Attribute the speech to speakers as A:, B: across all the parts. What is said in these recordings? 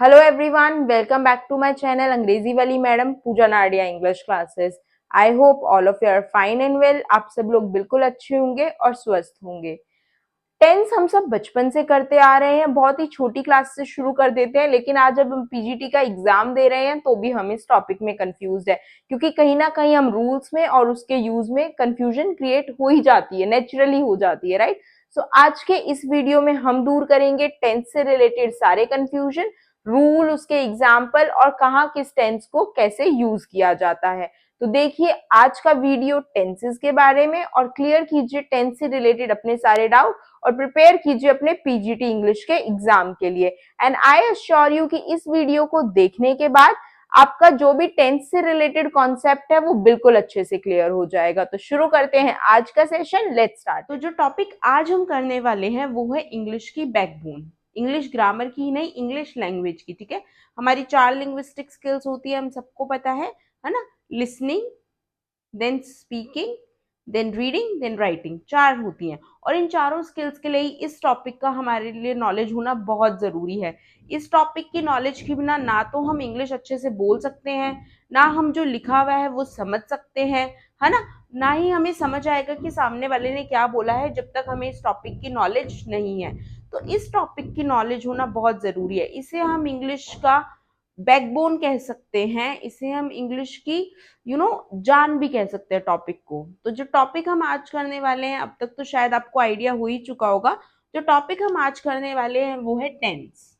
A: Hello everyone, welcome back to my channel अंग्रेजी वाली madam Pooja Nadia English classes. I hope all of you are fine and well. आप सब लोग बिल्कुल अच्छे होंगे और स्वस्थ होंगे। टेंस हम सब बचपन से करते आ रहे हैं, बहुत ही छोटी क्लास से शुरू कर देते हैं, लेकिन आज जब हम पीजीटी का एग्जाम दे रहे हैं तो भी हम इस टॉपिक में कंफ्यूज है, क्योंकि कहीं ना कहीं हम रूल्स में और उसके यूज में कंफ्यूजन क्रिएट हो ही जाती है, नेचुरली हो जाती है, राइट। सो आज के इस वीडियो में हम दूर करेंगे टेंस से रिलेटेड सारे कंफ्यूजन, रूल, उसके एग्जाम्पल और कहाँ किस टेंस को कैसे यूज किया जाता है। तो देखिए आज का वीडियो टेंसेस के बारे में, और क्लियर कीजिए टेंस से रिलेटेड अपने सारे डाउट और प्रिपेयर कीजिए अपने पीजीटी इंग्लिश के एग्जाम के लिए। एंड आई अश्योर यू कि इस वीडियो को देखने के बाद आपका जो भी टेंस से रिलेटेड कॉन्सेप्ट है वो बिल्कुल अच्छे से क्लियर हो जाएगा। तो शुरू करते हैं आज का सेशन, लेट्स स्टार्ट।
B: तो जो टॉपिक आज हम करने वाले हैं वो है इंग्लिश की बैकबोन। इंग्लिश ग्रामर की ही नहीं, इंग्लिश लैंग्वेज की। ठीक है, हमारी 4 लिंग्विस्टिक स्किल्स होती है, हम सबको पता है ना। Listening, then speaking, then reading, then writing, 4 होती हैं। और इन चारों स्किल्स के लिए इस टॉपिक का हमारे लिए नॉलेज होना बहुत ज़रूरी है। इस टॉपिक की नॉलेज के बिना ना तो हम इंग्लिश अच्छे से बोल सकते हैं, ना हम जो लिखा हुआ है वो समझ सकते हैं, है ना ही हमें समझ आएगा कि सामने वाले ने क्या बोला है, जब तक हमें इस टॉपिक की नॉलेज नहीं है। तो इस टॉपिक की नॉलेज होना बहुत ज़रूरी है। इसे हम इंग्लिश का बैकबोन कह सकते हैं, इसे हम इंग्लिश की जान भी कह सकते हैं टॉपिक को। तो जो टॉपिक हम आज करने वाले हैं, अब तक तो शायद आपको आइडिया हो ही चुका होगा। जो टॉपिक हम आज करने वाले हैं वो है टेंस।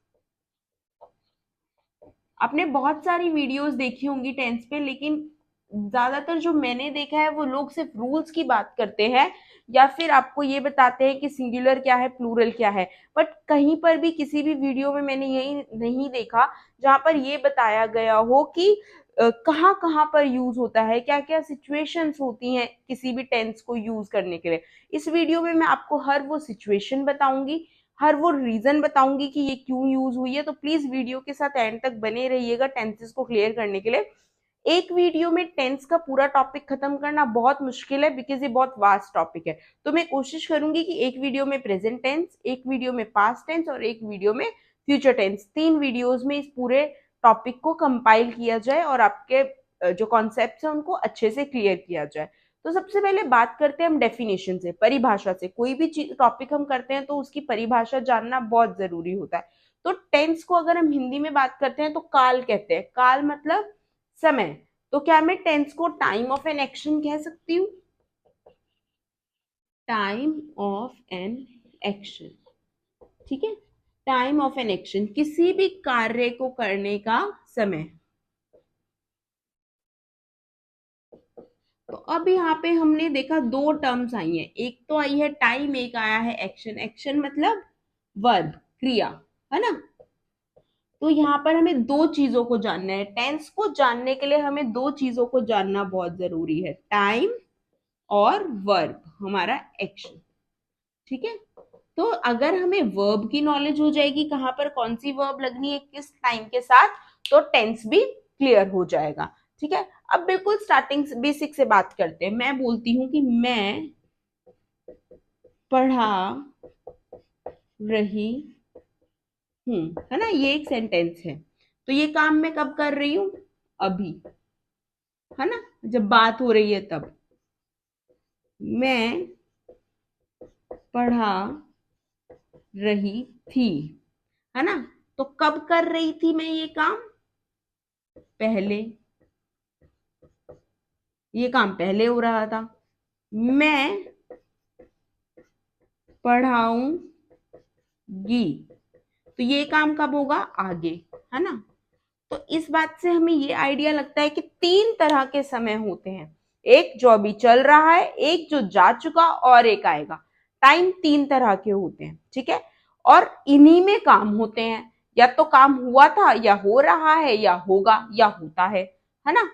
B: आपने बहुत सारी वीडियोस देखी होंगी टेंस पे, लेकिन ज्यादातर जो मैंने देखा है वो लोग सिर्फ रूल्स की बात करते हैं, या फिर आपको ये बताते हैं कि सिंगुलर क्या है, प्लूरल क्या है। बट कहीं पर भी किसी भी वीडियो में मैंने यही नहीं देखा जहां पर ये बताया गया हो कि कहाँ कहाँ पर यूज होता है, क्या क्या सिचुएशंस होती हैं किसी भी टेंस को यूज करने के लिए। इस वीडियो में मैं आपको हर वो सिचुएशन बताऊंगी, हर वो रीजन बताऊंगी कि ये क्यों यूज हुई है। तो प्लीज वीडियो के साथ एंड तक बने रहिएगा टेंसेस को क्लियर करने के लिए। एक वीडियो में टेंस का पूरा टॉपिक खत्म करना बहुत मुश्किल है, बिकॉज ये बहुत वास्ट टॉपिक है। तो मैं कोशिश करूंगी कि एक वीडियो में प्रेजेंट टेंस, एक वीडियो में पास्ट टेंस और एक वीडियो में फ्यूचर टेंस, 3 वीडियोज में इस पूरे टॉपिक को कंपाइल किया जाए और आपके जो कॉन्सेप्ट है उनको अच्छे से क्लियर किया जाए। तो सबसे पहले बात करते हैं हम डेफिनेशन से, परिभाषा से। कोई भी टॉपिक हम करते हैं तो उसकी परिभाषा जानना बहुत जरूरी होता है। तो टेंस को अगर हम हिंदी में बात करते हैं तो काल कहते हैं। काल मतलब समय। तो क्या मैं टेंस को टाइम ऑफ एन एक्शन कह सकती हूँ? टाइम ऑफ एन एक्शन, ठीक है। टाइम ऑफ एन एक्शन, किसी भी कार्य को करने का समय। तो अब यहाँ पे हमने देखा 2 टर्म्स आई हैं, एक तो आई है टाइम, एक आया है एक्शन। एक्शन मतलब वर्ब, क्रिया, है ना। तो यहाँ पर हमें 2 चीजों को जानना है। टेंस को जानने के लिए हमें 2 चीजों को जानना बहुत जरूरी है, टाइम और वर्ब, हमारा एक्शन। ठीक है। तो अगर हमें वर्ब की नॉलेज हो जाएगी, कहाँ पर कौन सी वर्ब लगनी है किस टाइम के साथ, तो टेंस भी क्लियर हो जाएगा। ठीक है। अब बिल्कुल स्टार्टिंग बेसिक से बात करते हैं। मैं बोलती हूँ कि मैं पढ़ा रही हूँ, है ना, ये एक सेंटेंस है। तो ये काम मैं कब कर रही हूँ? अभी, है ना, जब बात हो रही है तब। मैं पढ़ा रही थी, है ना। तो कब कर रही थी मैं ये काम? पहले। ये काम पहले हो रहा था। मैं पढ़ाऊंगी, तो ये काम कब होगा? आगे, है ना। तो इस बात से हमें ये आइडिया लगता है कि 3 तरह के समय होते हैं, एक जो अभी चल रहा है, एक जो जा चुका और एक आएगा। टाइम 3 तरह के होते हैं, ठीक है। और इन्हीं में काम होते हैं, या तो काम हुआ था, या हो रहा है, या होगा, या होता है ना।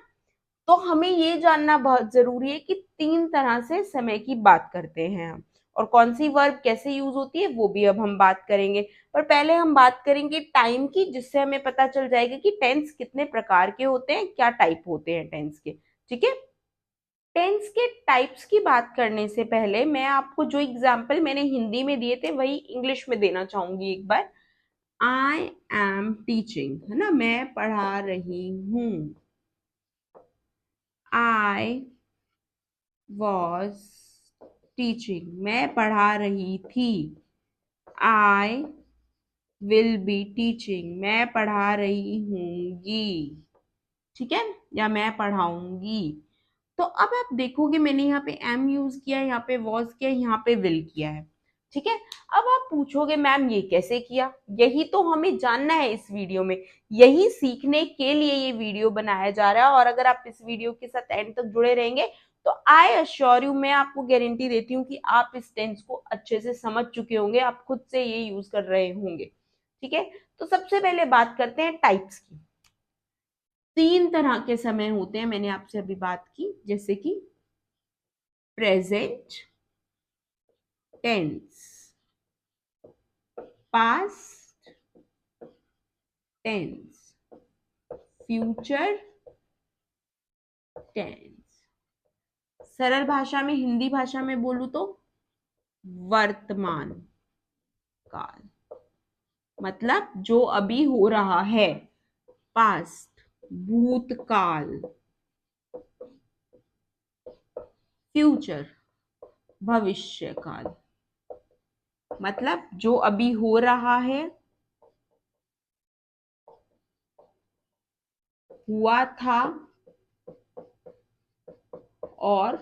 B: तो हमें ये जानना बहुत जरूरी है कि 3 तरह से समय की बात करते हैं हम, और कौन सी वर्ब कैसे यूज होती है वो भी अब हम बात करेंगे। पर पहले हम बात करेंगे टाइम की, जिससे हमें पता चल जाएगा कि टेंस कितने प्रकार के होते हैं, क्या टाइप होते हैं टेंस के। ठीक है। टेंस के टाइप्स की बात करने से पहले मैं आपको जो एग्जाम्पल मैंने हिंदी में दिए थे वही इंग्लिश में देना चाहूंगी एक बार। आई एम टीचिंग, है ना, मैं पढ़ा रही हूँ। आई वॉज टीचिंग, मैं पढ़ा रही थी। आई विल बी टीचिंग, मैं पढ़ा रही हूँगी, ठीक है, या मैं पढ़ाऊंगी। तो अब आप देखोगे मैंने यहाँ पे एम यूज किया है, यहाँ पे वॉज किया है, यहाँ पे विल किया है, ठीक है। अब आप पूछोगे मैम ये कैसे किया, यही तो हमें जानना है इस वीडियो में, यही सीखने के लिए ये वीडियो बनाया जा रहा है। और अगर आप इस वीडियो के साथ एंड तक जुड़े रहेंगे तो आई अश्योर यू, मैं आपको गारंटी देती हूँ कि आप इस टेंस को अच्छे से समझ चुके होंगे, आप खुद से ये यूज कर रहे होंगे, ठीक है। तो सबसे पहले बात करते हैं टाइप्स की। 3 तरह के समय होते हैं, मैंने आपसे अभी बात की, जैसे कि present tense, past tense, future tense. सरल भाषा में, हिंदी भाषा में बोलूं तो वर्तमान काल, मतलब जो अभी हो रहा है। पास्ट भूतकाल, फ्यूचर भविष्य काल, मतलब जो अभी हो रहा है, हुआ था और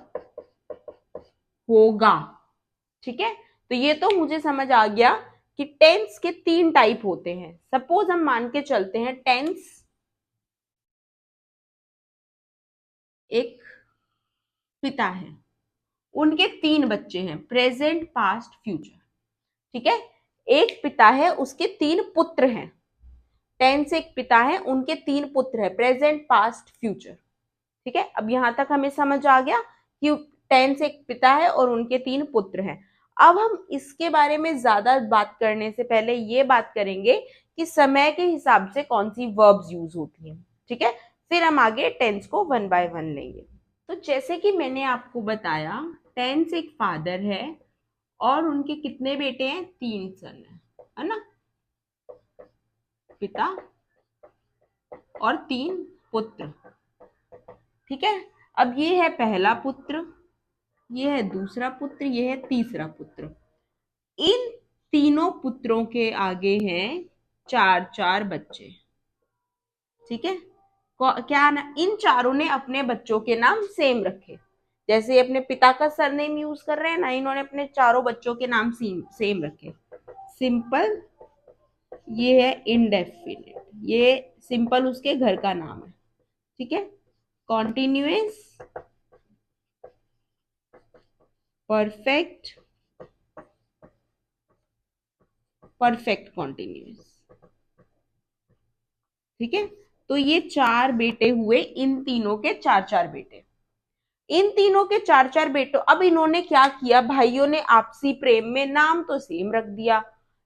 B: होगा, ठीक है। तो ये तो मुझे समझ आ गया कि टेंस के 3 टाइप होते हैं। सपोज हम मान के चलते हैं टेंस एक पिता है, उनके 3 बच्चे हैं, प्रेजेंट पास्ट फ्यूचर, ठीक है। एक पिता है, उसके 3 पुत्र हैं। टेंस एक पिता है, उनके 3 पुत्र है, प्रेजेंट पास्ट फ्यूचर, ठीक है। अब यहां तक हमें समझ आ गया कि टेंस एक पिता है और उनके 3 पुत्र हैं। अब हम इसके बारे में ज्यादा बात करने से पहले ये बात करेंगे कि समय के हिसाब से कौन सी वर्ब्स यूज होती हैं, ठीक है। फिर हम आगे टेंस को 1 बाय 1 लेंगे। तो जैसे कि मैंने आपको बताया, टेंस एक फादर है और उनके कितने बेटे हैं, 3 सन है ना, पिता और 3 पुत्र, ठीक है। अब ये है पहला पुत्र, ये है दूसरा पुत्र, ये है तीसरा पुत्र। इन तीनों पुत्रों के आगे हैं 4 बच्चे, ठीक है। क्या ना, इन चारों ने अपने बच्चों के नाम सेम रखे, जैसे अपने पिता का सरनेम यूज कर रहे हैं ना, इन्होंने अपने चारों बच्चों के नाम सेम रखे। सिंपल, ये है इनडेफिनिट, ये सिंपल उसके घर का नाम है, ठीक है। कॉन्टिन्यूअस, परफेक्ट, परफेक्ट कॉन्टिन्यूअस, ठीक है। तो ये 4 बेटे हुए, इन तीनों के 4 बेटे, इन तीनों के 4 बेटों। अब इन्होंने क्या किया, भाइयों ने आपसी प्रेम में नाम तो सेम रख दिया,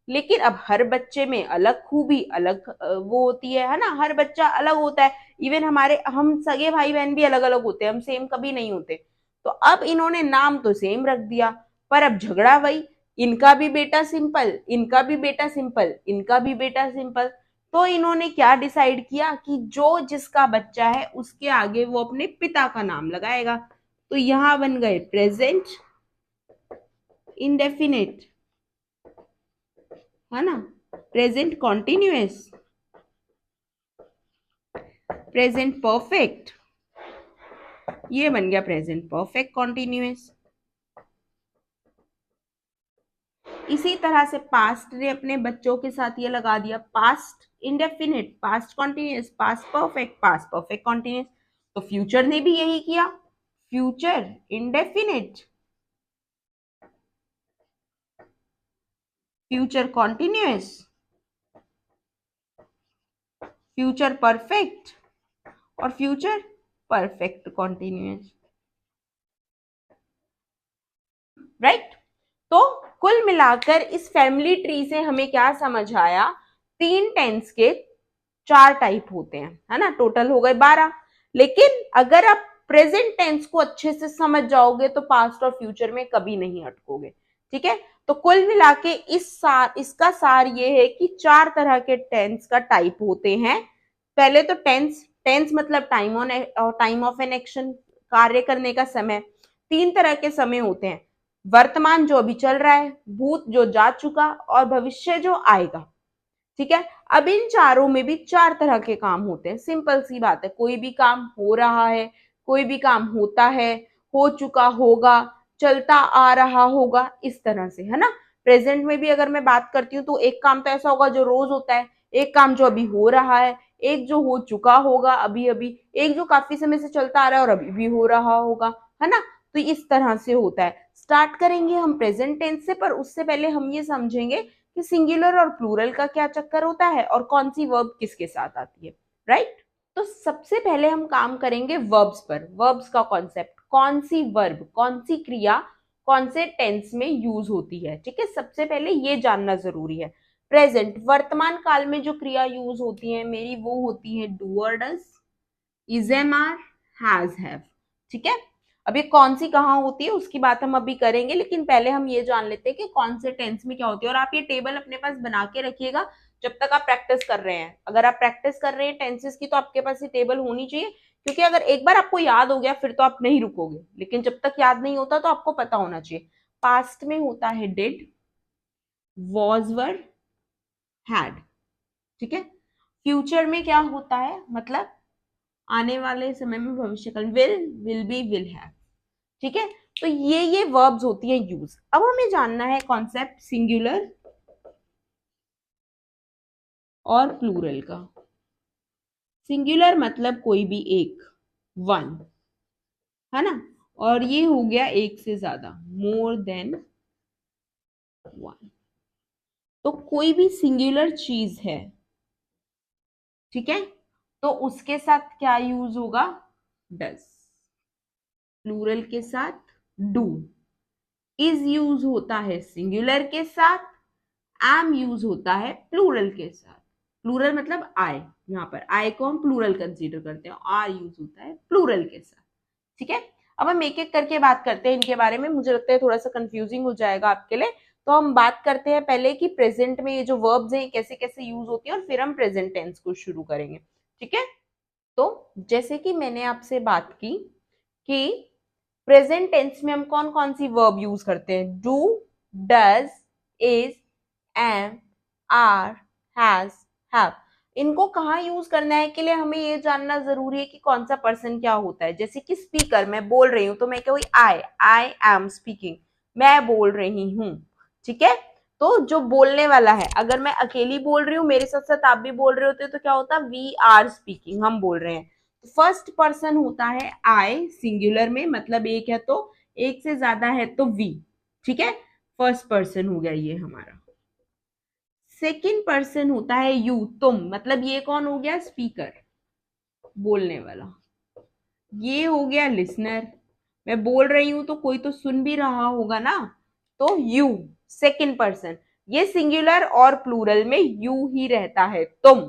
B: लेकिन अब हर बच्चे में अलग खूबी, अलग वो होती है ना, हर बच्चा अलग होता है। इवन हम सगे भाई बहन भी अलग अलग होते हैं, हम सेम कभी नहीं होते। तो अब इन्होंने नाम तो सेम रख दिया, पर अब झगड़ा वही, इनका भी बेटा सिंपल, इनका भी बेटा सिंपल, इनका भी बेटा सिंपल। तो इन्होंने क्या डिसाइड किया कि जो जिसका बच्चा है उसके आगे वो अपने पिता का नाम लगाएगा। तो यहां बन गए प्रेजेंट इंडेफिनिट, है ना, प्रेजेंट कॉन्टिन्यूअस, प्रेजेंट परफेक्ट, ये बन गया प्रेजेंट परफेक्ट कॉन्टिन्यूअस। इसी तरह से पास्ट ने अपने बच्चों के साथ ये लगा दिया, past indefinite, past continuous, past perfect continuous. तो फ्यूचर ने भी यही किया, future indefinite, future continuous, future perfect और फ्यूचर परफेक्ट कॉन्टिन्यूअस, राइट। तो कुल मिलाकर इस फैमिली ट्री से हमें क्या समझ आया, 3 टेंस के 4 टाइप होते हैं, है ना, टोटल हो गए 12। लेकिन अगर आप प्रेजेंट टेंस को अच्छे से समझ जाओगे तो पास्ट और फ्यूचर में कभी नहीं अटकोगे, ठीक है। तो कुल मिला के इसका सार ये है कि 4 तरह के टेंस का टाइप होते हैं। पहले तो टेंस, टेंस मतलब टाइम ऑफ एन एक्शन, कार्य करने का समय। 3 तरह के समय होते हैं, वर्तमान जो अभी चल रहा है, भूत जो जा चुका, और भविष्य जो आएगा। ठीक है। अब इन चारों में भी 4 तरह के काम होते हैं। सिंपल सी बात है, कोई भी काम हो रहा है, कोई भी काम होता है, हो चुका होगा, चलता आ रहा होगा, इस तरह से, है ना। प्रेजेंट में भी अगर मैं बात करती हूँ तो एक काम तो ऐसा होगा जो रोज होता है, एक काम जो अभी हो रहा है, एक जो हो चुका होगा अभी अभी, एक जो काफी समय से चलता आ रहा है और अभी भी हो रहा होगा, है ना। तो इस तरह से होता है। स्टार्ट करेंगे हम प्रेजेंट टेंस से, पर उससे पहले हम ये समझेंगे कि सिंगुलर और प्लूरल का क्या चक्कर होता है और कौन सी वर्ब किसके साथ आती है, राइट। तो सबसे पहले हम काम करेंगे वर्ब्स पर। वर्ब्स का कॉन्सेप्ट, कौन सी वर्ब, कौन सी क्रिया कौन से टेंस में यूज होती है, ठीक है। सबसे पहले ये जानना जरूरी है। प्रेजेंट, वर्तमान काल में जो क्रिया यूज होती है मेरी, वो होती है डू और does, is am are, has have, ठीक है। अब ये कौन सी कहाँ होती है उसकी बात हम अभी करेंगे, लेकिन पहले हम ये जान लेते हैं कि कौन से टेंस में क्या होती है। और आप ये टेबल अपने पास बना के रखिएगा जब तक आप प्रैक्टिस कर रहे हैं। अगर आप प्रैक्टिस कर रहे हैं टेंसेस की तो आपके पास ये टेबल होनी चाहिए, क्योंकि अगर एक बार आपको याद हो गया फिर तो आप नहीं रुकोगे, लेकिन जब तक याद नहीं होता तो आपको पता होना चाहिए। पास्ट में होता है डिड, वॉज वर, हैड, ठीक है। फ्यूचर में क्या होता है, मतलब आने वाले समय में भविष्यकाल, विल बी, विल हैव, ठीक है। तो ये वर्ब्स होती है यूज। अब हमें जानना है कॉन्सेप्ट सिंगुलर और प्लूरल का। सिंगुलर मतलब कोई भी एक, वन, है ना। और ये हो गया एक से ज्यादा, मोर देन वन। तो कोई भी सिंगुलर चीज है, ठीक है, तो उसके साथ क्या यूज होगा, डज। प्लूरल के साथ डू। इज यूज होता है सिंगुलर के साथ, एम यूज होता है प्लूरल के साथ। प्लूरल मतलब आई, यहाँ पर आई को हम प्लूरल कंसीडर करते हैं, आर यूज होता है प्लूरल के साथ, ठीक है। अब हम एक एक करके बात करते हैं इनके बारे में, मुझे लगता है थोड़ा सा कंफ्यूजिंग हो जाएगा आपके लिए। तो हम बात करते हैं पहले कि प्रेजेंट में ये जो वर्ब्स हैं कैसे कैसे यूज होती है, और फिर हम प्रेजेंट टेंस को शुरू करेंगे, ठीक है। तो जैसे कि मैंने आपसे बात की कि प्रेजेंट टेंस में हम कौन कौन सी वर्ब यूज करते हैं, do, does, is, am, are, has, have. इनको कहाँ यूज करना है के लिए हमें ये जानना जरूरी है कि कौन सा पर्सन क्या होता है। जैसे कि स्पीकर, मैं बोल रही हूँ तो मैं क्या हुई, आई एम स्पीकिंग, मैं बोल रही हूँ, ठीक है। तो जो बोलने वाला है, अगर मैं अकेली बोल रही हूँ, मेरे साथ साथ आप भी बोल रहे होते तो क्या होता, वी आर स्पीकिंग, हम बोल रहे हैं। फर्स्ट पर्सन होता है आई सिंगुलर में, मतलब एक है तो, एक से ज्यादा है तो वी, ठीक है। फर्स्ट पर्सन हो गया ये हमारा। सेकंड पर्सन होता है यू, तुम, मतलब ये कौन हो गया, स्पीकर, बोलने वाला। ये हो गया लिसनर, मैं बोल रही हूं तो कोई तो सुन भी रहा होगा ना, तो यू, सेकंड पर्सन। ये सिंगुलर और प्लूरल में यू ही रहता है, तुम।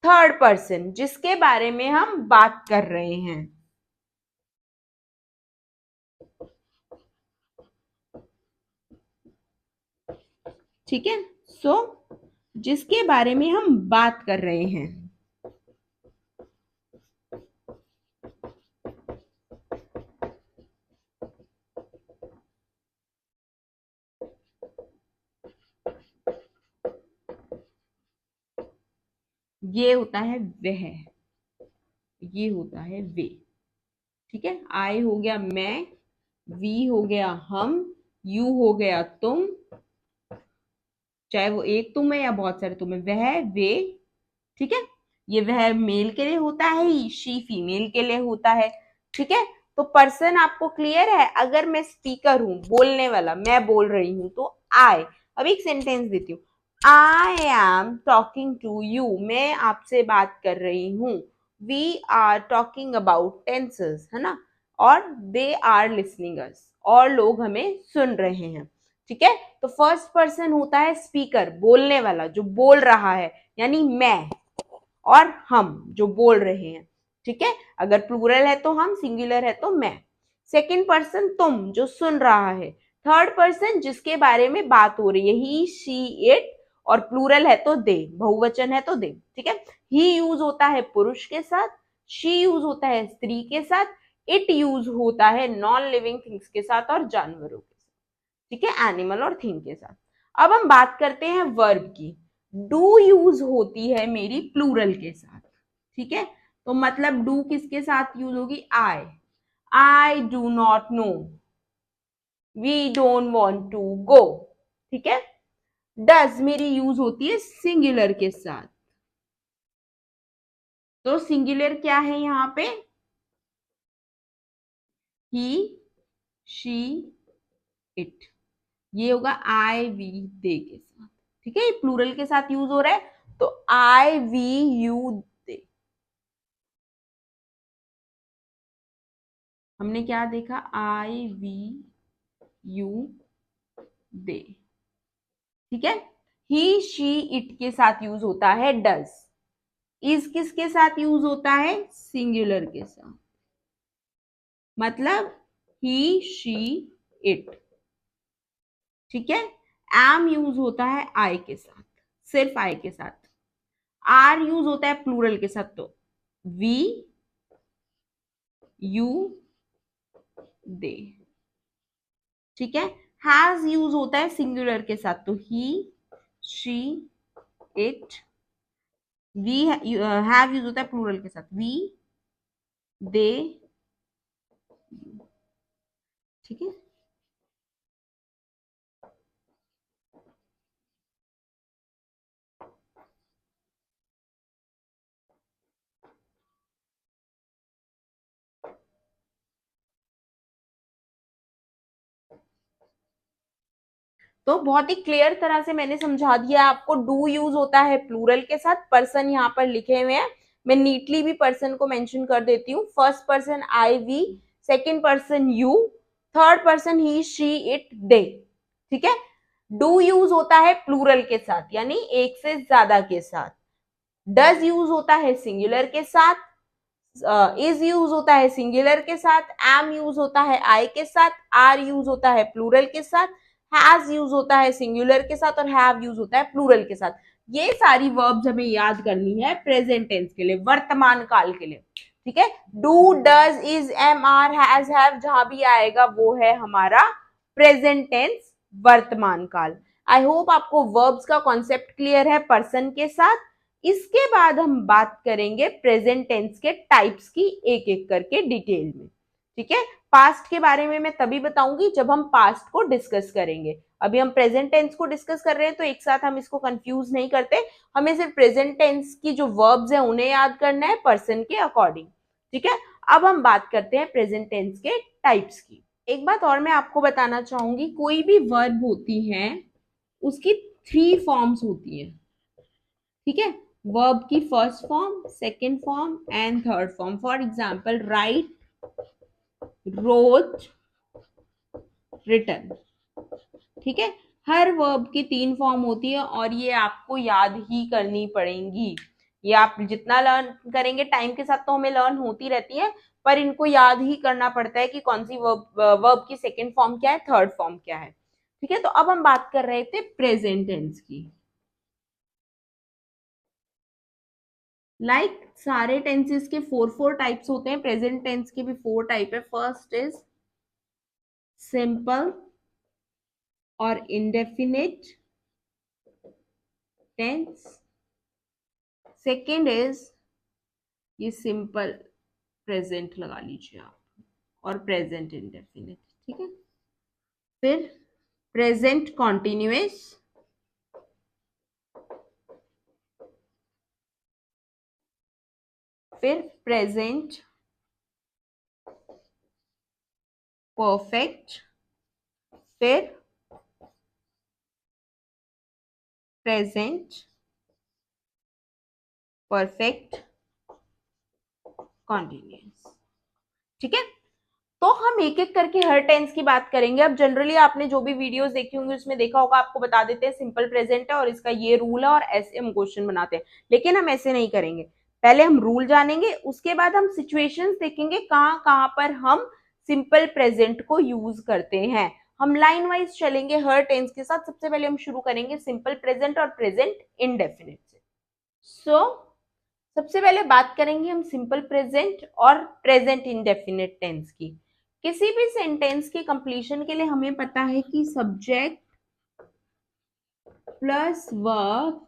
B: थर्ड पर्सन, जिसके बारे में हम बात कर रहे हैं, ठीक है। सो जिसके बारे में हम बात कर रहे हैं, ये होता है वह, ये होता है वे, ठीक है। आई हो गया मैं, वी हो गया हम, यू हो गया तुम, चाहे वो एक तुम है या बहुत सारे तुम है, वह, वे, ठीक है। ये वह मेल के लिए होता है, शी फीमेल के लिए होता है, ठीक है। तो पर्सन आपको क्लियर है। अगर मैं स्पीकर हूं, बोलने वाला, मैं बोल रही हूं, तो आई, अब एक सेंटेंस देती हूँ, I am talking to you, मैं आपसे बात कर रही हूँ। We are talking about tenses, है ना, और दे आर लिसनिंग अस, और लोग हमें सुन रहे हैं, ठीक है। तो फर्स्ट पर्सन होता है स्पीकर, बोलने वाला, जो बोल रहा है, यानी मैं और हम जो बोल रहे हैं, ठीक है। अगर प्लूरल है तो हम, सिंगुलर है तो मैं। सेकंड पर्सन तुम, जो सुन रहा है। थर्ड पर्सन जिसके बारे में बात हो रही है, ही शी इट, और प्लूरल है तो दे, बहुवचन है तो दे, ठीक है। ही यूज होता है पुरुष के साथ, शी यूज होता है स्त्री के साथ, इट यूज होता है नॉन लिविंग थिंग्स के साथ और जानवरों के साथ, ठीक है, एनिमल और थिंग के साथ। अब हम बात करते हैं वर्ब की। डू यूज होती है मेरी प्लूरल के साथ, ठीक है। तो मतलब डू किसके साथ यूज होगी, I do not know, we don't want to go, ठीक है। डज मेरी यूज होती है सिंगुलर के साथ, तो सिंगुलर क्या है यहाँ पे, ही शी इट, ये होगा आई वी दे के साथ, ठीक है। प्लूरल के साथ यूज हो रहा है, तो आई वी यू दे। हमने क्या देखा, आई वी यू दे, ठीक है। ही शी इट के साथ यूज होता है डज, इज किसके साथ यूज होता है, सिंगुलर के साथ, मतलब ही शी इट, ठीक है। एम यूज होता है आई के साथ, सिर्फ आई के साथ। आर यूज होता है प्लूरल के साथ, तो वी यू दे, ठीक है। हैज यूज होता है सिंगुलर के साथ, तो he she it. We have use होता है प्लूरल के साथ, वी दे, ठीक है। तो बहुत ही क्लियर तरह से मैंने समझा दिया आपको। डू यूज होता है प्लूरल के साथ, पर्सन यहाँ पर लिखे हुए हैं, मैं नीटली भी पर्सन को मेंशन कर देती हूँ। First person I we, second person you, third person he she it they, ठीक है। डू यूज होता है प्लूरल के साथ, यानी एक से ज्यादा के साथ। डज यूज होता है सिंगुलर के साथ, इज यूज होता है सिंगुलर के साथ, एम यूज होता है आई के साथ, आर यूज होता है प्लूरल के साथ, हैज यूज होता है सिंगुलर के साथ, और हैव यूज होता है प्लूरल के साथ। ये सारी वर्ब्स हमें याद करनी है प्रेजेंट टेंस के लिए, वर्तमान काल के लिए, ठीक है। Do, does, is, am, are, has, have जहां भी आएगा वो है हमारा प्रेजेंट टेंस, वर्तमान काल। आई होप आपको वर्ब्स का कॉन्सेप्ट क्लियर है पर्सन के साथ। इसके बाद हम बात करेंगे प्रेजेंट टेंस के टाइप्स की, एक एक करके डिटेल में, ठीक है। पास्ट के बारे में मैं तभी बताऊंगी जब हम पास्ट को डिस्कस करेंगे। अभी हम प्रेजेंट टेंस को डिस्कस कर रहे हैं, तो एक साथ हम इसको कंफ्यूज नहीं करते। हमें सिर्फ प्रेजेंट टेंस की जो वर्ब्स है उन्हें याद करना है पर्सन के अकॉर्डिंग, ठीक है। अब हम बात करते हैं प्रेजेंट टेंस के टाइप्स की। एक बात और मैं आपको बताना चाहूंगी, कोई भी वर्ब होती है उसकी 3 फॉर्म्स होती है, ठीक है। वर्ब की first form, second form and third form. For example write, wrote, written, ठीक है। हर वर्ब की 3 फॉर्म होती है और ये आपको याद ही करनी पड़ेंगी। ये आप जितना लर्न करेंगे टाइम के साथ तो हमें लर्न होती रहती है, पर इनको याद ही करना पड़ता है कि कौन सी वर्ब की सेकेंड फॉर्म क्या है, थर्ड फॉर्म क्या है, ठीक है। तो अब हम बात कर रहे थे प्रेजेंट टेंस की। लाइक सारे टेंसेस के 4 टाइप्स होते हैं, प्रेजेंट टेंस के भी 4 टाइप है। फर्स्ट इज सिंपल और इंडेफिनिट टेंस, सेकेंड इज ये सिंपल प्रेजेंट लगा लीजिए आप, और प्रेजेंट इंडेफिनिट, ठीक है। फिर प्रेजेंट कॉन्टिन्यूअस, फिर प्रेजेंट परफेक्ट, फिर प्रेजेंट परफेक्ट कॉन्टिन्यूअस, ठीक है। तो हम एक एक करके हर टेंस की बात करेंगे। अब जनरली आपने जो भी वीडियोस देखी होंगी उसमें देखा होगा, आपको बता देते हैं सिंपल प्रेजेंट है और इसका ये रूल है और ऐसे हम क्वेश्चन बनाते हैं, लेकिन हम ऐसे नहीं करेंगे। पहले हम रूल जानेंगे, उसके बाद हम सिचुएशंस देखेंगे कहाँ कहाँ पर हम सिंपल प्रेजेंट को यूज करते हैं। हम लाइन वाइज चलेंगे हर टेंस के साथ। सबसे पहले हम शुरू करेंगे सिंपल प्रेजेंट और प्रेजेंट इंडेफिनिट से। सबसे पहले बात करेंगे हम सिंपल प्रेजेंट और प्रेजेंट इंडेफिनिट टेंस की। किसी भी सेंटेंस के कंप्लीशन के लिए हमें पता है कि subject plus verb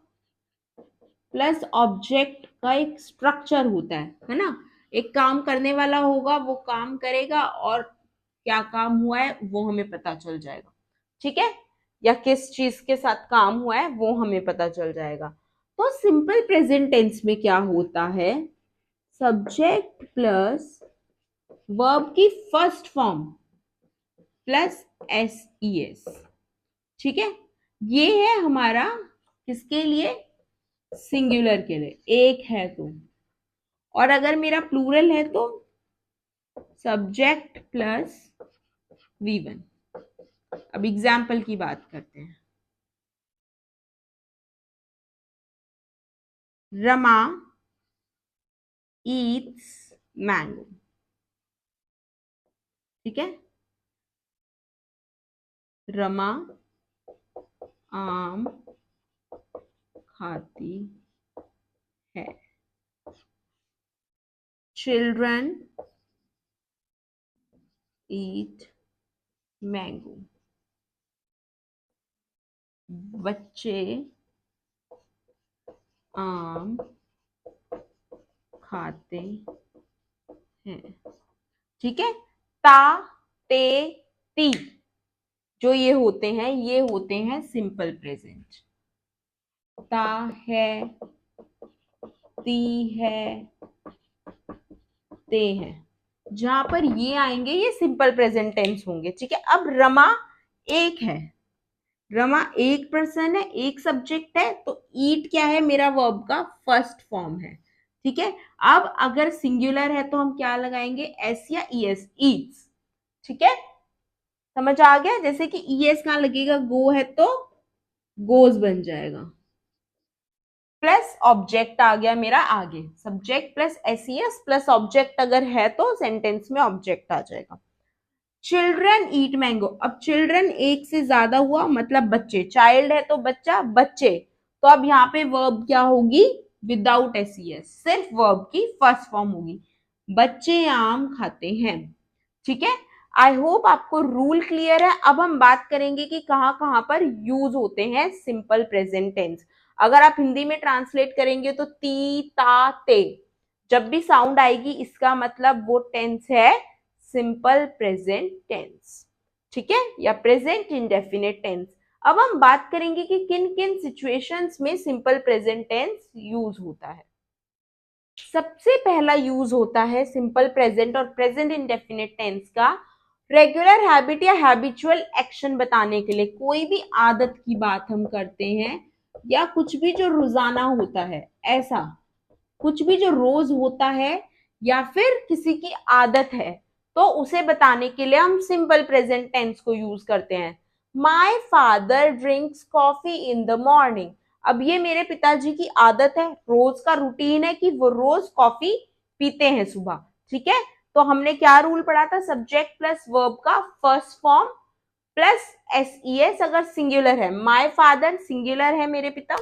B: plus object का एक स्ट्रक्चर होता है ना। एक काम करने वाला होगा, वो काम करेगा और क्या काम हुआ है वो हमें पता चल जाएगा, ठीक है, या किस चीज के साथ काम हुआ है वो हमें पता चल जाएगा। तो सिंपल प्रेजेंट टेंस में क्या होता है, सब्जेक्ट प्लस वर्ब की फर्स्ट फॉर्म प्लस एस, ठीक है। ये है हमारा किसके लिए, सिंगुलर के लिए, एक है तो। और अगर मेरा प्लूरल है तो सब्जेक्ट प्लस V1। अब एग्जाम्पल की बात करते हैं। रमा ईट्स मैंगो, ठीक है। रमा आम खाती है। चिल्ड्रन ईट मैंगो, बच्चे आम खाते हैं, ठीक है। ता ते ती जो ये होते हैं सिंपल प्रेजेंट। ता है, ती है, ते है, जहां पर ये आएंगे ये सिंपल प्रेजेंट टेंस होंगे, ठीक है। अब रमा एक है, रमा एक पर्सन है, एक सब्जेक्ट है, तो ईट क्या है, मेरा वर्ब का फर्स्ट फॉर्म है, ठीक है। अब अगर सिंगुलर है तो हम क्या लगाएंगे, एस या ईएस, ईट्स, ठीक है। समझ आ गया, जैसे कि ईएस कहां लगेगा, गो है तो गोज बन जाएगा, प्लस ऑब्जेक्ट आ गया मेरा आगे, subject plus SES plus object अगर है तो सेंटेंस में ऑब्जेक्ट आ जाएगा। चिल्ड्रन ईट मैंगो, अब चिल्ड्रन एक से ज्यादा हुआ मतलब बच्चे, चाइल्ड है तो बच्चा, बच्चे, तो अब यहाँ पे वर्ब क्या होगी, विदाउट एसईएस, सिर्फ वर्ब की फर्स्ट फॉर्म होगी, बच्चे आम खाते हैं, ठीक है। आई होप आपको रूल क्लियर है। अब हम बात करेंगे कि कहां पर यूज होते हैं सिंपल प्रेजेंट टेंस। अगर आप हिंदी में ट्रांसलेट करेंगे तो ती ता ते, जब भी साउंड आएगी इसका मतलब वो टेंस है सिंपल प्रेजेंट टेंस, ठीक है, या प्रेजेंट इंडेफिनिट टेंस। अब हम बात करेंगे कि किन किन सिचुएशंस में सिंपल प्रेजेंट टेंस यूज होता है। सबसे पहला यूज होता है सिंपल प्रेजेंट और प्रेजेंट इंडेफिनिट टेंस का रेगुलर हैबिट या हैबिचुअल एक्शन बताने के लिए। कोई भी आदत की बात हम करते हैं या कुछ भी जो रोजाना होता है, ऐसा कुछ भी जो रोज होता है या फिर किसी की आदत है, तो उसे बताने के लिए हम सिंपल प्रेजेंट टेंस को यूज करते हैं। My father drinks coffee in the morning, अब ये मेरे पिताजी की आदत है, रोज का रूटीन है कि वो रोज कॉफी पीते हैं सुबह, ठीक है। तो हमने क्या रूल पढ़ा था, सब्जेक्ट प्लस वर्ब का फर्स्ट फॉर्म प्लस एसईएस अगर सिंगुलर है, माय फादर सिंगुलर है मेरे पिता,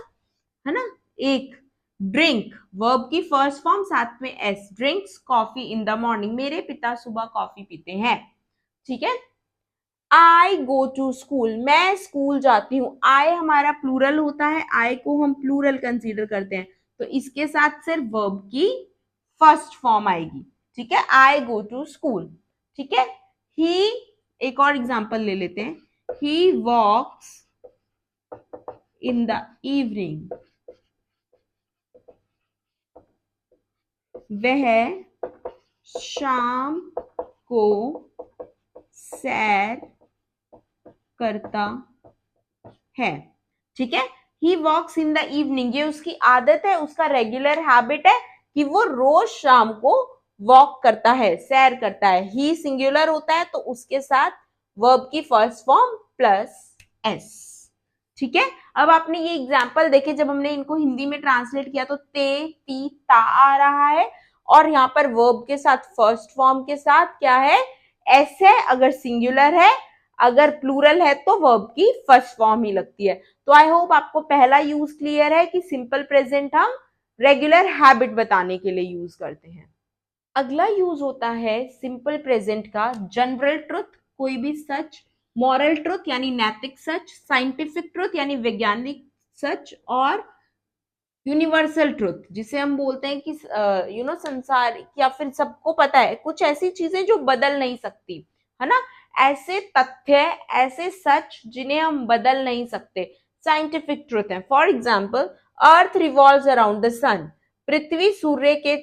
B: है ना, एक, ड्रिंक वर्ब की फर्स्ट फॉर्म साथ में S, drinks coffee in the morning, मेरे पिता सुबह कॉफी पीते हैं, ठीक है। आई गो टू स्कूल, मैं स्कूल जाती हूँ, आई हमारा प्लूरल होता है, आई को हम प्लूरल कंसीडर करते हैं, तो इसके साथ सिर्फ वर्ब की फर्स्ट फॉर्म आएगी, ठीक है, आई गो टू स्कूल, ठीक है। ही, एक और एग्जांपल ले लेते हैं, ही वॉक्स इन द इवनिंग, वह शाम को सैर करता है, ठीक है। ही वॉक्स इन द इवनिंग, ये उसकी आदत है, उसका रेगुलर हैबिट है कि वो रोज शाम को वॉक करता है, सैर करता है। ही सिंगुलर होता है तो उसके साथ वर्ब की फर्स्ट फॉर्म प्लस एस, ठीक है। अब आपने ये एग्जाम्पल देखे, जब हमने इनको हिंदी में ट्रांसलेट किया तो ते ती ता आ रहा है, और यहाँ पर वर्ब के साथ फर्स्ट फॉर्म के साथ क्या है, एस है अगर सिंगुलर है, अगर प्लूरल है तो वर्ब की फर्स्ट फॉर्म ही लगती है। तो आई होप आपको पहला यूज क्लियर है कि सिंपल प्रेजेंट हम रेगुलर हैबिट बताने के लिए यूज करते हैं। अगला यूज होता है सिंपल प्रेजेंट का जनरल ट्रुथ, कोई भी सच, मॉरल ट्रुथ यानी नैतिक सच, साइंटिफिक ट्रुथ यानी वैज्ञानिक सच, और यूनिवर्सल ट्रुथ जिसे हम बोलते हैं कि संसार या फिर सबको पता है कुछ ऐसी चीजें जो बदल नहीं सकती, है ना, ऐसे तथ्य, ऐसे सच जिन्हें हम बदल नहीं सकते, साइंटिफिक ट्रुथ है। For example, earth revolves around the sun, पृथ्वी सूर्य के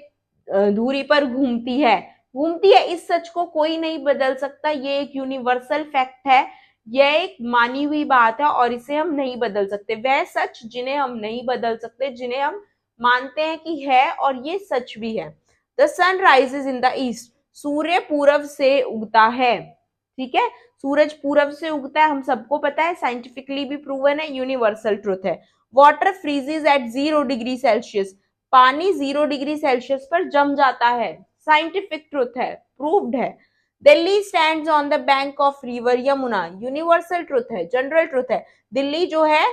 B: धुरी पर घूमती है, इस सच को कोई नहीं बदल सकता, ये एक यूनिवर्सल फैक्ट है, यह एक मानी हुई बात है और इसे हम नहीं बदल सकते। वह सच जिन्हें हम नहीं बदल सकते, जिन्हें हम मानते हैं कि है और ये सच भी है। The sun rises in the east, सूर्य पूरब से उगता है, ठीक है, सूरज पूरब से उगता है, हम सबको पता है, साइंटिफिकली भी प्रूवन है, यूनिवर्सल ट्रुथ है। Water freezes at 0 degree Celsius, पानी 0 डिग्री सेल्सियस पर जम जाता है, साइंटिफिक ट्रुथ है, प्रूव्ड है। Delhi stands on the bank of river Yamuna, universal truth है, जनरल ट्रुथ है, दिल्ली जो है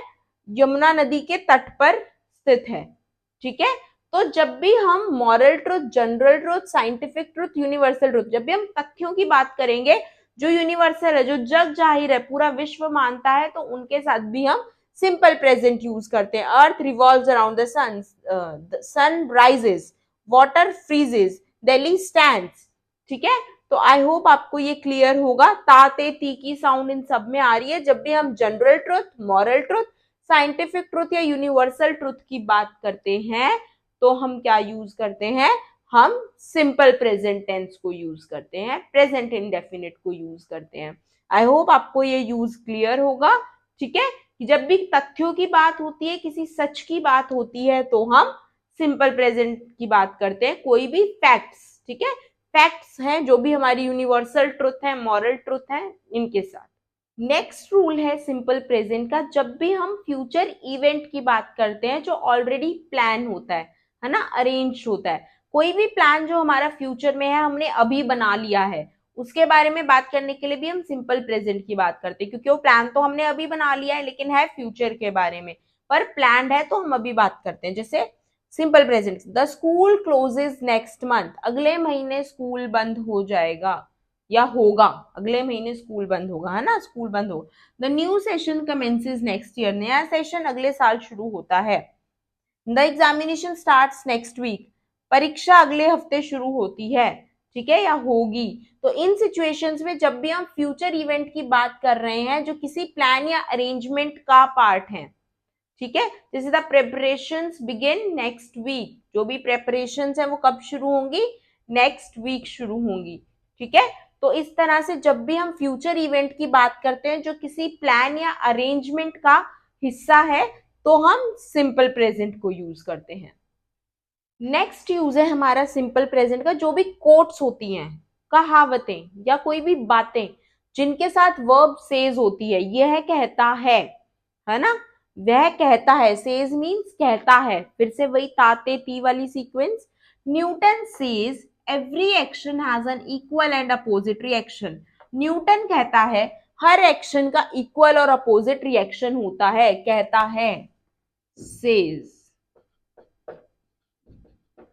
B: यमुना नदी के तट पर स्थित है, ठीक है। तो जब भी हम moral truth, general truth, scientific truth, universal truth, जब भी हम तथ्यों की बात करेंगे जो यूनिवर्सल है, जो जग जाहिर है, पूरा विश्व मानता है, तो उनके साथ भी हम सिंपल प्रेजेंट यूज करते हैं। Earth revolves around the sun rises, water freezes, Delhi stands, ठीक है। तो आई होप आपको ये क्लियर होगा। ता ते ती की साउंड इन सब में आ रही है। जब भी हम general truth, moral truth, scientific truth या यूनिवर्सल ट्रुथ की बात करते हैं तो हम क्या यूज करते हैं, हम सिंपल प्रेजेंट टेंस को यूज करते हैं, प्रेजेंट इंडेफिनिट को यूज करते हैं। आई होप आपको ये यूज क्लियर होगा, ठीक है। जब भी तथ्यों की बात होती है, किसी सच की बात होती है, तो हम सिंपल प्रेजेंट की बात करते हैं। कोई भी फैक्ट्स, ठीक है, फैक्ट्स हैं जो भी हमारी यूनिवर्सल ट्रुथ है, मॉरल ट्रुथ है, इनके साथ। नेक्स्ट रूल है सिंपल प्रेजेंट का, जब भी हम फ्यूचर इवेंट की बात करते हैं जो ऑलरेडी प्लान होता है ना, अरेंज होता है, कोई भी प्लान जो हमारा फ्यूचर में है, हमने अभी बना लिया है, उसके बारे में बात करने के लिए भी हम सिंपल प्रेजेंट की बात करते हैं, क्योंकि वो प्लान तो हमने अभी बना लिया है लेकिन है फ्यूचर के बारे में, पर प्लान है तो हम अभी बात करते हैं। जैसे simple present, the school closes next month, अगले महीने स्कूल बंद हो जाएगा या होगा, अगले महीने स्कूल बंद होगा, है ना, स्कूल बंद होगा। The new session commences next year, नया सेशन अगले साल शुरू होता है। The examination starts next week, परीक्षा अगले हफ्ते शुरू होती है, ठीक है, या होगी। तो इन सिचुएशंस में जब भी हम फ्यूचर इवेंट की बात कर रहे हैं जो किसी प्लान या अरेंजमेंट का पार्ट है, ठीक है, जैसे the preparations begin next week, जो भी प्रेपरेशंस है वो कब शुरू होंगी, नेक्स्ट वीक शुरू होंगी, ठीक है। तो इस तरह से जब भी हम फ्यूचर इवेंट की बात करते हैं जो किसी प्लान या अरेंजमेंट का हिस्सा है, तो हम सिंपल प्रेजेंट को यूज करते हैं। नेक्स्ट यूज है हमारा सिंपल प्रेजेंट का, जो भी कोट्स होती हैं, कहावतें या कोई भी बातें जिनके साथ वर्ब सेज होती है, यह कहता है ना, वह कहता है, सेज मीन्स कहता है, फिर से वही ताते ती वाली sequence. Newton says every action has an equal and opposite reaction, Newton कहता है हर एक्शन का इक्वल और अपोजिट रिएक्शन होता है, कहता है, सेज,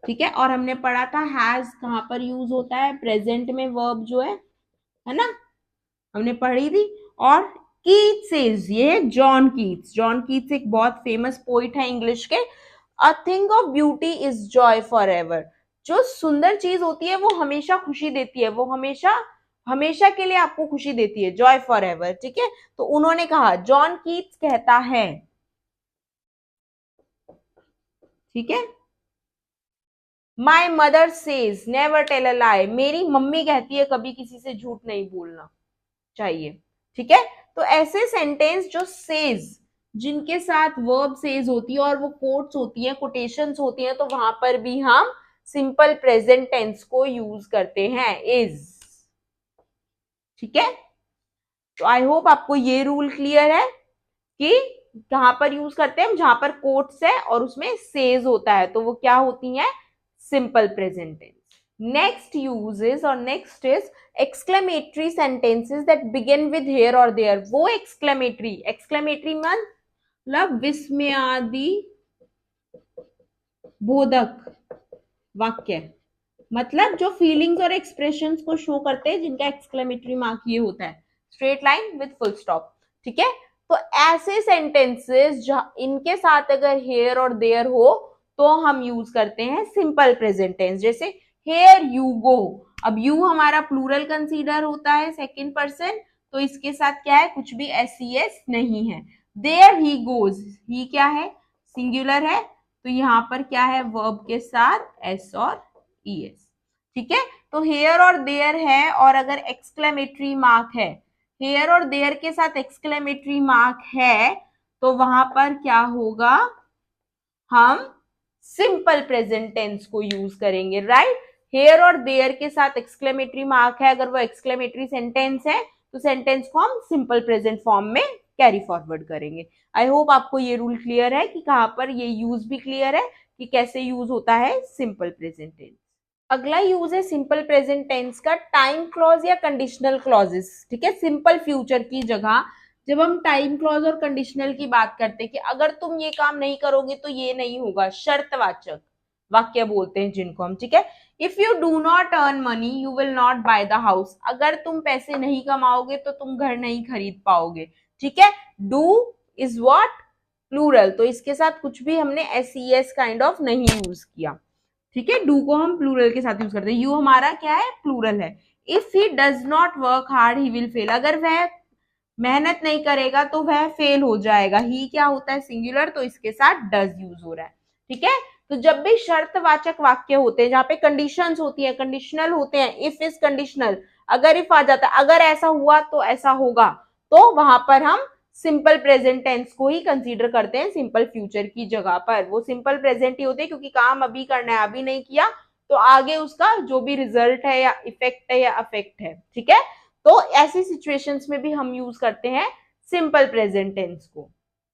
B: ठीक है। और हमने पढ़ा था हैज कहां पर यूज होता है, प्रेजेंट में वर्ब जो है ना, हमने पढ़ी थी। और कीट्स सेज, ये जॉन कीट्स एक बहुत फेमस पोइट है इंग्लिश के। A thing of beauty is Joy for ever, जो सुंदर चीज होती है वो हमेशा खुशी देती है, वो हमेशा हमेशा के लिए आपको खुशी देती है, जॉय फॉर एवर, ठीक है। तो उन्होंने कहा, जॉन कीट्स कहता है, ठीक है। My mother says never tell a lie, मेरी मम्मी कहती है कभी किसी से झूठ नहीं बोलना चाहिए, ठीक है। तो ऐसे सेंटेंस जो सेज, जिनके साथ वर्ब सेज होती है और वो कोट्स होती है, कोटेशंस होती हैं, तो वहां पर भी हम सिंपल प्रेजेंट टेंस को यूज करते हैं, इज, ठीक है। तो आई होप आपको ये रूल क्लियर है कि कहां पर यूज करते हैं, जहां पर कोट्स है और उसमें सेज होता है, तो वो क्या होती हैं, simple present tense. Next uses और next is exclamatory sentences that begin with here और देयर। वो एक्सक्लेमेटरी मतलब विस्मयादि बोधक वाक्य, मतलब जो फीलिंग्स और एक्सप्रेशंस को शो करते हैं, जिनका एक्सक्लेमेटरी मार्क ये होता है, straight line with full stop. ठीक है, तो ऐसे सेंटेंसेस जहां इनके साथ अगर हेयर और देयर हो तो हम यूज करते हैं सिंपल प्रेजेंट टेंस। जैसे हेयर यू गो, अब यू हमारा प्लूरल कंसीडर होता है, सेकंड पर्सन, तो इसके साथ क्या है, कुछ भी एस नहीं है। देयर ही गोज, ही क्या है, सिंगुलर है, तो यहां पर क्या है, वर्ब के साथ एस और ईएस। ठीक है, तो हेयर और देयर है और अगर एक्सक्लेमेटरी मार्क है, हेयर और देयर के साथ एक्सक्लेमेटरी मार्क है, तो वहां पर क्या होगा, हम सिंपल प्रेजेंट टेंस को यूज करेंगे, राइट। हेयर और देयर के साथ एक्सक्लेमेटरी मार्क है, अगर वो एक्सक्लेमेटरी सेंटेंस है तो सेंटेंस को हम सिंपल प्रेजेंट फॉर्म में कैरी फॉरवर्ड करेंगे। आई होप आपको ये रूल क्लियर है कि कहां पर ये यूज भी क्लियर है कि कैसे यूज होता है सिंपल प्रेजेंट टेंस। अगला यूज है सिंपल प्रेजेंट टेंस का टाइम क्लॉज या कंडीशनल क्लॉजेस। ठीक है, सिंपल फ्यूचर की जगह जब हम टाइम क्लॉज और कंडीशनल की बात करते हैं कि अगर तुम ये काम नहीं करोगे तो ये नहीं होगा, शर्तवाचक वाक्य बोलते हैं जिनको हम। ठीक है, if you do not earn money you will not by the house, अगर तुम पैसे नहीं कमाओगे तो तुम घर नहीं खरीद पाओगे। ठीक है, डू इज व्हाट, प्लूरल, तो इसके साथ कुछ भी हमने एस काइंड ऑफ नहीं यूज किया। ठीक है, डू को हम प्लूरल के साथ यूज करते हैं, यू हमारा क्या है, प्लूरल है। If he does not work hard he will fail, अगर वह मेहनत नहीं करेगा तो वह फेल हो जाएगा। ही क्या होता है, सिंगुलर, तो इसके साथ डज यूज हो रहा है। ठीक है, तो जब भी शर्तवाचक वाक्य होते हैं जहां पे कंडीशंस होती है, कंडीशनल होते हैं, इफ इज कंडीशनल, अगर इफ आ जाता है, अगर ऐसा हुआ तो ऐसा होगा, तो वहां पर हम सिंपल प्रेजेंट टेंस को ही कंसीडर करते हैं सिंपल फ्यूचर की जगह पर। वो सिंपल प्रेजेंट ही होते हैं क्योंकि काम अभी करना है, अभी नहीं किया तो आगे उसका जो भी रिजल्ट है या इफेक्ट है या अफेक्ट है। ठीक है, तो ऐसी सिचुएशंस में भी हम यूज करते हैं सिंपल प्रेजेंट टेंस को।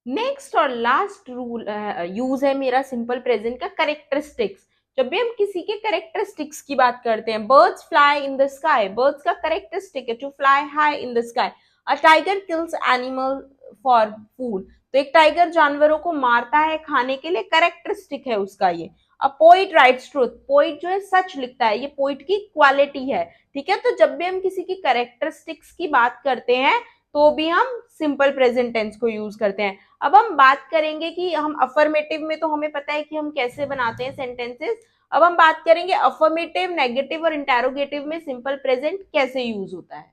B: नेक्स्ट और लास्ट रूल यूज है मेरा सिंपल प्रेजेंट का, करेक्टरिस्टिक्स। जब भी हम किसी के करेक्टरिस्टिक्स की बात करते हैं, birds fly in the sky, birds का करेक्टरिस्टिक है to fly high in the sky. A tiger kills animal for food, तो एक टाइगर जानवरों को मारता है खाने के लिए, करेक्टरिस्टिक है उसका ये। अ पोइट राइट्स ट्रूथ, पोइट जो है सच लिखता है, ये पोइट की क्वालिटी है। ठीक है, तो जब भी हम किसी की करेक्टरिस्टिक्स की बात करते हैं तो भी हम सिंपल प्रेजेंट टेंस को यूज करते हैं। अब हम बात करेंगे कि हम अफर्मेटिव में तो हमें पता है कि हम कैसे बनाते हैं सेंटेंसेस, अब हम बात करेंगे अफर्मेटिव, नेगेटिव और इंटेरोगेटिव में सिंपल प्रेजेंट कैसे यूज होता है।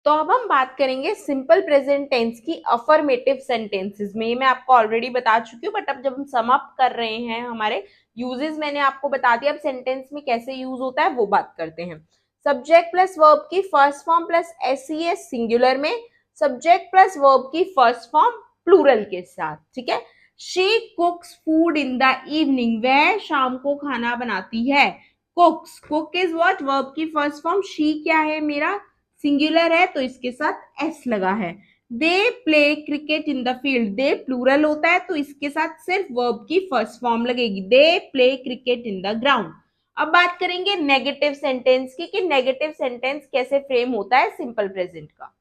B: तो अब हम बात करेंगे सिंपल प्रेजेंट टेंस की अफर्मेटिव सेंटेंसेस में। ये मैं आपको ऑलरेडी बता चुकी हूँ, बट अब जब हम सम अप कर रहे हैं हमारे यूजेस मैंने आपको बता दिया, अब सेंटेंस में कैसे यूज होता है वो बात करते हैं। सब्जेक्ट प्लस वर्ब की first form plus S singular में, सब्जेक्ट प्लस वर्ब की फर्स्ट फॉर्म प्लूरल के साथ। ठीक है, she कुक्स food in the evening, वह शाम को खाना बनाती है। कुक्स, कुक इज व्हाट, वर्ब की फर्स्ट फॉर्म, शी क्या है मेरा, सिंगुलर है तो इसके साथ एस लगा है। They play cricket in the field, they plural होता है तो इसके साथ सिर्फ वर्ब की फर्स्ट फॉर्म लगेगी, दे play cricket in the ground. अब बात करेंगे नेगेटिव सेंटेंस की कि नेगेटिव सेंटेंस कैसे फ्रेम होता है सिंपल प्रेजेंट का।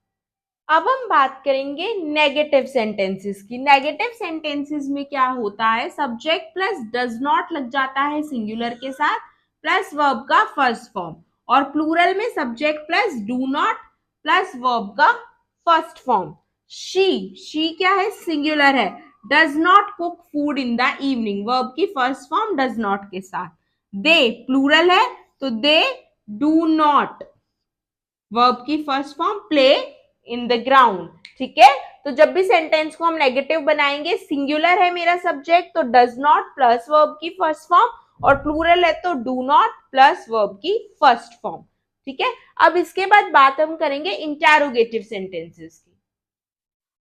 B: अब हम बात करेंगे नेगेटिव सेंटेंसेस की। नेगेटिव सेंटेंसेस में क्या होता है, सब्जेक्ट प्लस डज नॉट लग जाता है सिंगुलर के साथ प्लस वर्ब का फर्स्ट फॉर्म, और प्लूरल में subject plus do not plus verb का फर्स्ट फॉर्म। शी क्या है, सिंगुलर है, does not cook food in the evening, verb की फर्स्ट फॉर्म डज नॉट के साथ। दे प्लूरल है तो दे डू नॉट, वर्ब की first form play in the ground. ठीक है, तो जब भी सेंटेंस को हम नेगेटिव बनाएंगे, सिंगुलर है मेरा सब्जेक्ट तो डज नॉट प्लस वर्ब की फर्स्ट फॉर्म, और प्लूरल है तो डू नॉट प्लस वर्ब की फर्स्ट फॉर्म। ठीक है, अब इसके बाद बात हम करेंगे इंटेरोगेटिव सेंटेंसेस की।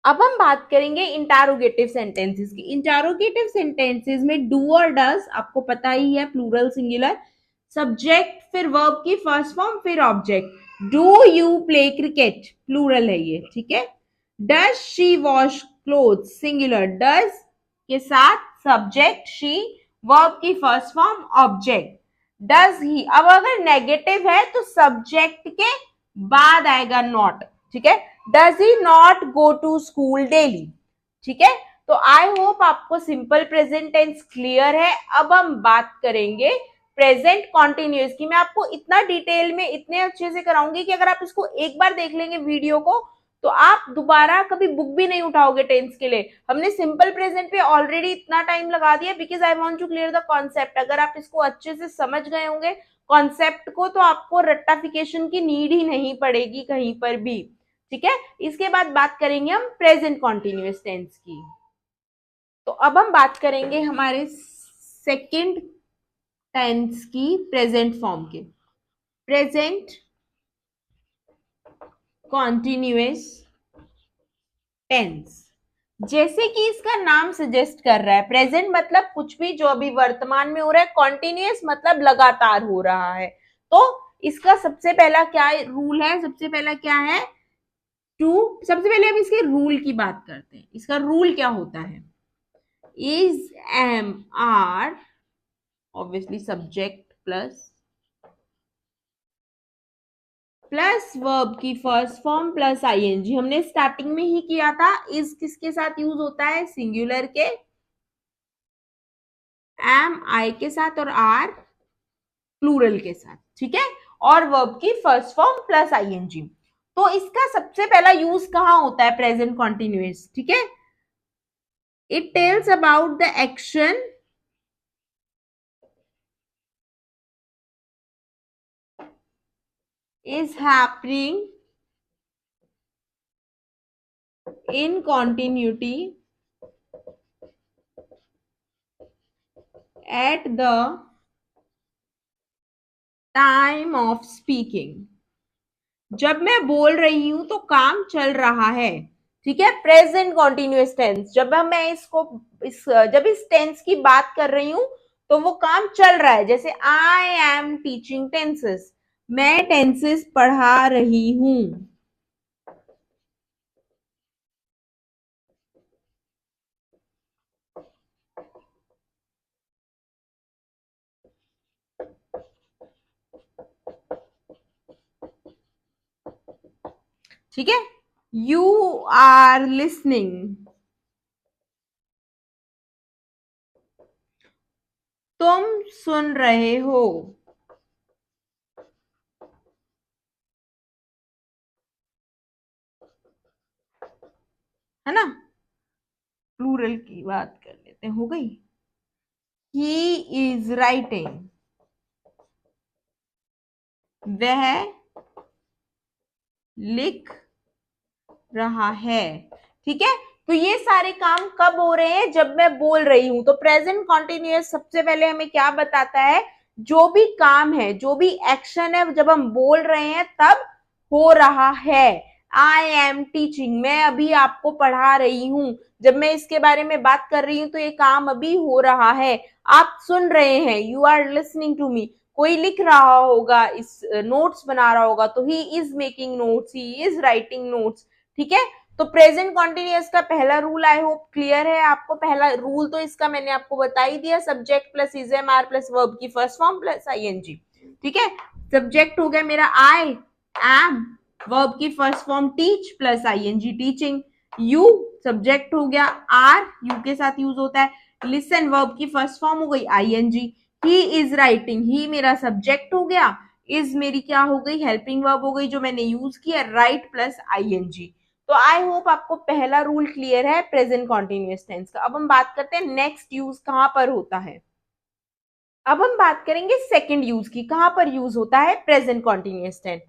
B: अब हम बात करेंगे इंटेरोगेटिव सेंटेंसेस की। इंटेरोगेटिव सेंटेंसेस में डू और डज आपको पता ही है, प्लूरल सिंगुलर, सब्जेक्ट फिर वर्ब की फर्स्ट फॉर्म फिर object. Do you play cricket, plural है ये। ठीक है, does she wash cloth, singular, does के साथ सब्जेक्ट शी, वर्ब की first form object. Does he, अब अगर नेगेटिव है तो सब्जेक्ट के बाद आएगा नॉट, ठीक है। Does he not go to school daily, ठीक है। तो आई होप आपको सिंपल प्रेजेंट टेंस क्लियर है। अब हम बात करेंगे प्रेजेंट कॉन्टिन्यूअस की। मैं आपको इतना डिटेल में इतने अच्छे से कराऊंगी कि अगर आप इसको एक बार देख लेंगे वीडियो को तो आप दोबारा कभी बुक भी नहीं उठाओगे टेंस के लिए। हमने सिंपल प्रेजेंट पे ऑलरेडी इतना टाइम लगा दिया because I want to clear the concept. अगर आप इसको अच्छे से समझ गए होंगे कॉन्सेप्ट को तो आपको रट्टाफिकेशन की नीड ही नहीं पड़ेगी कहीं पर भी, ठीक है। इसके बाद बात करेंगे हम प्रेजेंट कॉन्टिन्यूअस टेंस की। तो अब हम बात करेंगे हमारे सेकंड टेंस की प्रेजेंट फॉर्म के, प्रेजेंट कॉन्टिन्यूअस टेंस। जैसे कि इसका नाम सजेस्ट कर रहा है, प्रेजेंट मतलब कुछ भी जो अभी वर्तमान में हो रहा है, कॉन्टिन्यूअस मतलब लगातार हो रहा है। तो इसका सबसे पहला क्या रूल है, सबसे पहला क्या है सबसे पहले हम इसके रूल की बात करते हैं। इसका रूल क्या होता है, is am are obviously subject plus verb की फर्स्ट फॉर्म प्लस आईएनजी। हमने स्टार्टिंग में ही किया था। इज किसके साथ यूज होता है, सिंगुलर के एम आई के साथ और आर प्लूरल के साथ, ठीक है। और वर्ब की फर्स्ट फॉर्म प्लस आईएनजी। तो इसका सबसे पहला यूज कहां होता है, प्रेजेंट कॉन्टिन्यूअस, ठीक है। It tells about the action is happening in continuity at the time of speaking। जब मैं बोल रही हूं तो काम चल रहा है, ठीक है। प्रेजेंट कॉन्टिन्यूअस टेंस, जब मैं जब इस टेंस की बात कर रही हूं तो वो काम चल रहा है। जैसे आई एम टीचिंग टेंसेस, मैं टेंसेस पढ़ा रही हूं, ठीक है। यू आर लिसनिंग, तुम सुन रहे हो, है ना। प्लूरल की बात कर लेते हैं, हो गई। ही इज राइटिंग, वह लिख रहा है, ठीक है। तो ये सारे काम कब हो रहे हैं, जब मैं बोल रही हूं। तो प्रेजेंट कॉन्टिन्यूअस सबसे पहले हमें क्या बताता है, जो भी काम है, जो भी एक्शन है, जब हम बोल रहे हैं तब हो रहा है। आई एम टीचिंग, मैं अभी आपको पढ़ा रही हूं। जब मैं इसके बारे में बात कर रही हूं तो ये काम अभी हो रहा है। आप सुन रहे हैं, you are listening to me. कोई लिख रहा होगा, इस नोट्स बना रहा होगा तो he is making notes, he is writing notes, ठीक है। तो प्रेजेंट कॉन्टिन्यूअस का पहला रूल आई होप क्लियर है आपको। पहला रूल तो इसका मैंने आपको बता ही दिया, subject plus is am are plus verb की फर्स्ट फॉर्म प्लस आईएनजी, ठीक है। सब्जेक्ट हो गया मेरा आई एम, वर्ब की first form teach plus ING teaching. You subject हो गया, आर यू के साथ यूज होता है। लिसन वर्ब की फर्स्ट फॉर्म हो गई ING. He is writing, he मेरा सब्जेक्ट हो गया, इज मेरी क्या हो गई, हेल्पिंग वर्ब हो गई जो मैंने यूज किया, राइट प्लस आईएनजी। तो आई होप आपको पहला रूल क्लियर है प्रेजेंट कॉन्टिन्यूअस टेंस का। अब हम बात करते हैं नेक्स्ट यूज कहां पर होता है। अब हम बात करेंगे सेकंड यूज की, कहां पर यूज होता है present continuous tense.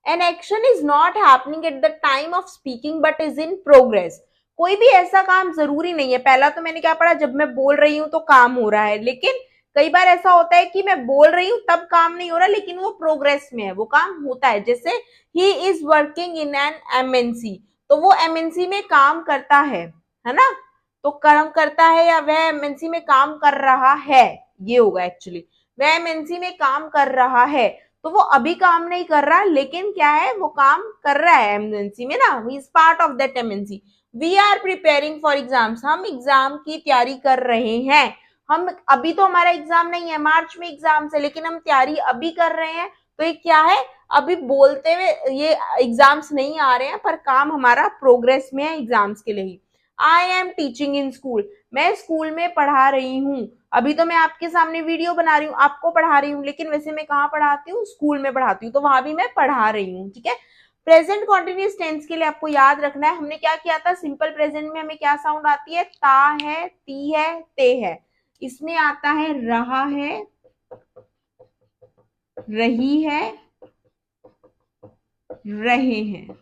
B: An action is not happening at the time of speaking but is in progress. कोई भी ऐसा काम जरूरी नहीं है, पहला तो मैंने क्या पढ़ा, जब मैं बोल रही हूं तो काम हो रहा है। लेकिन कई बार ऐसा होता है कि मैं बोल रही हूं तब काम नहीं हो रहा, लेकिन वो प्रोग्रेस में है, वो काम होता है। जैसे he is working in an MNC, तो वो एमएनसी में काम करता है ना। तो काम करता है या वह एमएनसी में काम कर रहा है, ये होगा एक्चुअली। वह एमएनसी में काम कर रहा है, तो वो अभी काम नहीं कर रहा, लेकिन क्या है, वो काम कर रहा है एमएनसी में ना, he is part of that MNC. We are preparing for exams, हम एग्जाम की तैयारी कर रहे हैं। हम अभी तो हमारा एग्जाम नहीं है, मार्च में एग्जाम है, लेकिन हम तैयारी अभी कर रहे हैं, तो ये क्या है, अभी बोलते हुए ये एग्जाम्स नहीं आ रहे हैं, पर काम हमारा प्रोग्रेस में है एग्जाम्स के लिए ही। I am teaching in school, मैं स्कूल में पढ़ा रही हूँ। अभी तो मैं आपके सामने वीडियो बना रही हूँ, आपको पढ़ा रही हूँ, लेकिन वैसे मैं कहाँ पढ़ाती हूँ, स्कूल में पढ़ाती हूँ, तो वहां भी मैं पढ़ा रही हूँ। ठीक है, प्रेजेंट कॉन्टिन्यूस टेंस के लिए आपको याद रखना है, हमने क्या किया था, सिंपल प्रेजेंट में हमें क्या साउंड आती है, ता है, ती है, ते है। इसमें आता है रहा है, रही है, रहे हैं।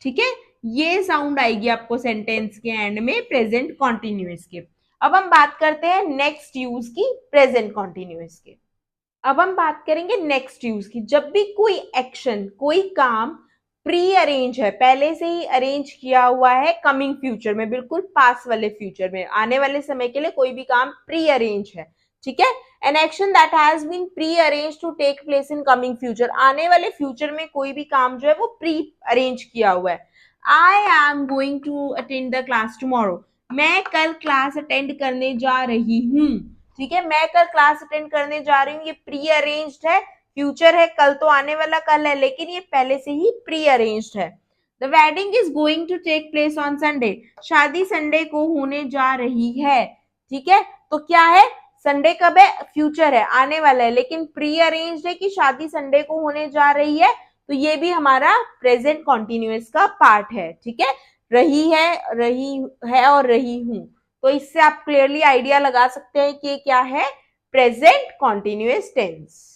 B: ठीक है, ये साउंड आएगी आपको सेंटेंस के एंड में प्रेजेंट कॉन्टिन्यूस के। अब हम बात करते हैं नेक्स्ट यूज की प्रेजेंट कॉन्टिन्यूस के। अब हम बात करेंगे नेक्स्ट यूज की। जब भी कोई एक्शन, कोई काम प्री अरेंज है, पहले से ही अरेंज किया हुआ है, कमिंग फ्यूचर में, बिल्कुल पास वाले फ्यूचर में, आने वाले समय के लिए कोई भी काम प्री अरेंज है। ठीक है, an action that has been pre arrange to take place in coming future, आने वाले फ्यूचर में कोई भी काम जो है वो प्री अरेंज किया हुआ है। I am going to attend the class tomorrow, मैं कल क्लास अटेंड करने जा रही हूँ। ठीक है, मैं कल क्लास अटेंड करने जा रही हूँ, ये प्री अरेंज्ड है, फ्यूचर है, कल तो आने वाला कल है, लेकिन ये पहले से ही प्री अरेंज्ड है। The wedding is going to take place on Sunday, शादी संडे को होने जा रही है। ठीक है, तो क्या है, संडे कब है, फ्यूचर है, आने वाला है, लेकिन प्री अरेंज्ड है कि शादी संडे को होने जा रही है, तो ये भी हमारा प्रेजेंट कॉन्टिन्यूअस का पार्ट है। ठीक है, रही है और रही हूं, तो इससे आप क्लियरली आइडिया लगा सकते हैं कि ये क्या है, present continuous tense.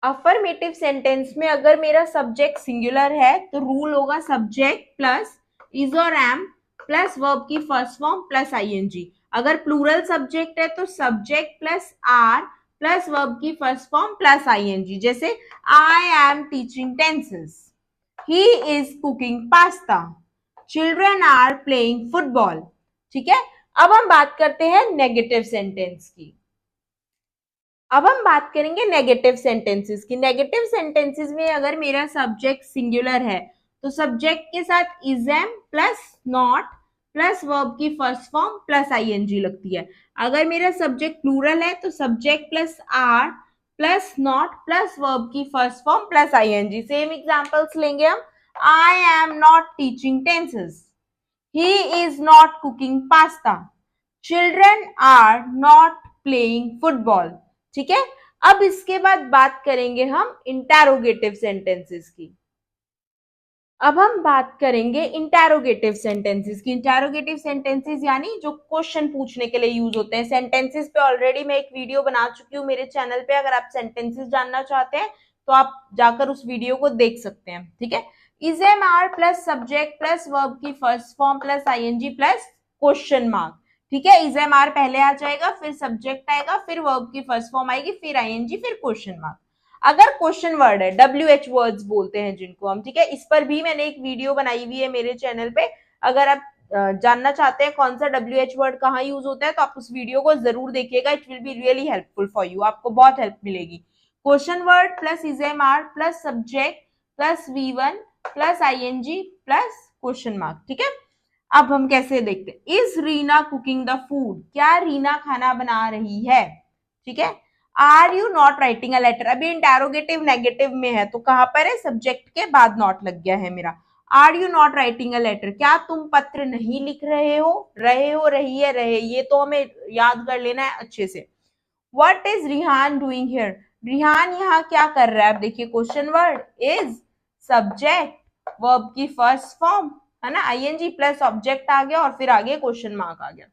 B: Affirmative sentence में अगर मेरा सब्जेक्ट सिंगुलर है तो रूल होगा सब्जेक्ट प्लस इज और एम प्लस वर्ब की फर्स्ट फॉर्म प्लस आईएनजी। अगर प्लूरल सब्जेक्ट है तो subject plus are plus verb की फर्स्ट फॉर्म प्लस आईएनजी। जैसे I am teaching tenses, he is cooking pasta, children are playing football. ठीक है, अब हम बात करते हैं नेगेटिव सेंटेंस की। अब हम बात करेंगे नेगेटिव सेंटेंसेस की। नेगेटिव सेंटेंसेस में अगर मेरा सब्जेक्ट सिंगुलर है तो सब्जेक्ट के साथ is am plus not plus verb की फर्स्ट फॉर्म प्लस आईएनजी लगती है। अगर मेरा सब्जेक्ट प्लूरल है तो subject plus are plus not plus verb की first form plus ING. Same examples लेंगे हम। I am not teaching tenses, he is not cooking pasta, children are not playing football। ठीक है, अब इसके बाद बात करेंगे हम इंटरोगेटिव सेंटेंसेस की। अब हम बात करेंगे इंटरोगेटिव सेंटेंसेस की। इंटरोगेटिव सेंटेंसेस यानी जो क्वेश्चन पूछने के लिए यूज होते हैं। सेंटेंसेस पे ऑलरेडी मैं एक वीडियो बना चुकी हूँ मेरे चैनल पे, अगर आप सेंटेंसेस जानना चाहते हैं तो आप जाकर उस वीडियो को देख सकते हैं। ठीक है, is am are plus subject plus verb की first form plus ING plus question mark. ठीक है, इज एम आर पहले आ जाएगा, फिर सब्जेक्ट आएगा, फिर वर्ब की फर्स्ट फॉर्म आएगी, फिर आईएनजी, फिर क्वेश्चन मार्क। अगर क्वेश्चन वर्ड है, WH वर्ड्स बोलते हैं जिनको हम, ठीक है, इस पर भी मैंने एक वीडियो बनाई हुई है मेरे चैनल पे। अगर आप जानना चाहते हैं कौन सा WH वर्ड कहाँ यूज होता है तो आप उस वीडियो को जरूर देखिएगा। It will be really helpful for you, आपको बहुत हेल्प मिलेगी। Question word plus is am are plus subject plus V1 plus ING plus question mark. ठीक है, अब हम कैसे देखते हैं। Is Reena cooking the food, क्या रीना खाना बना रही है। ठीक है, are you not writing a letter, अभी इंटेरोगेटिव नेगेटिव में है तो कहां पर है, सब्जेक्ट के बाद नॉट लग गया है मेरा। Are you not writing a letter, क्या तुम पत्र नहीं लिख रहे हो, रही है, रहे, ये तो हमें याद कर लेना है अच्छे से। What is Rihan doing here, Rihan यहाँ क्या कर रहा है। अब देखिए question word is subject verb की फर्स्ट फॉर्म है ना, आईएनजी प्लस ऑब्जेक्ट आ गया और फिर आगे क्वेश्चन मार्क आ गया।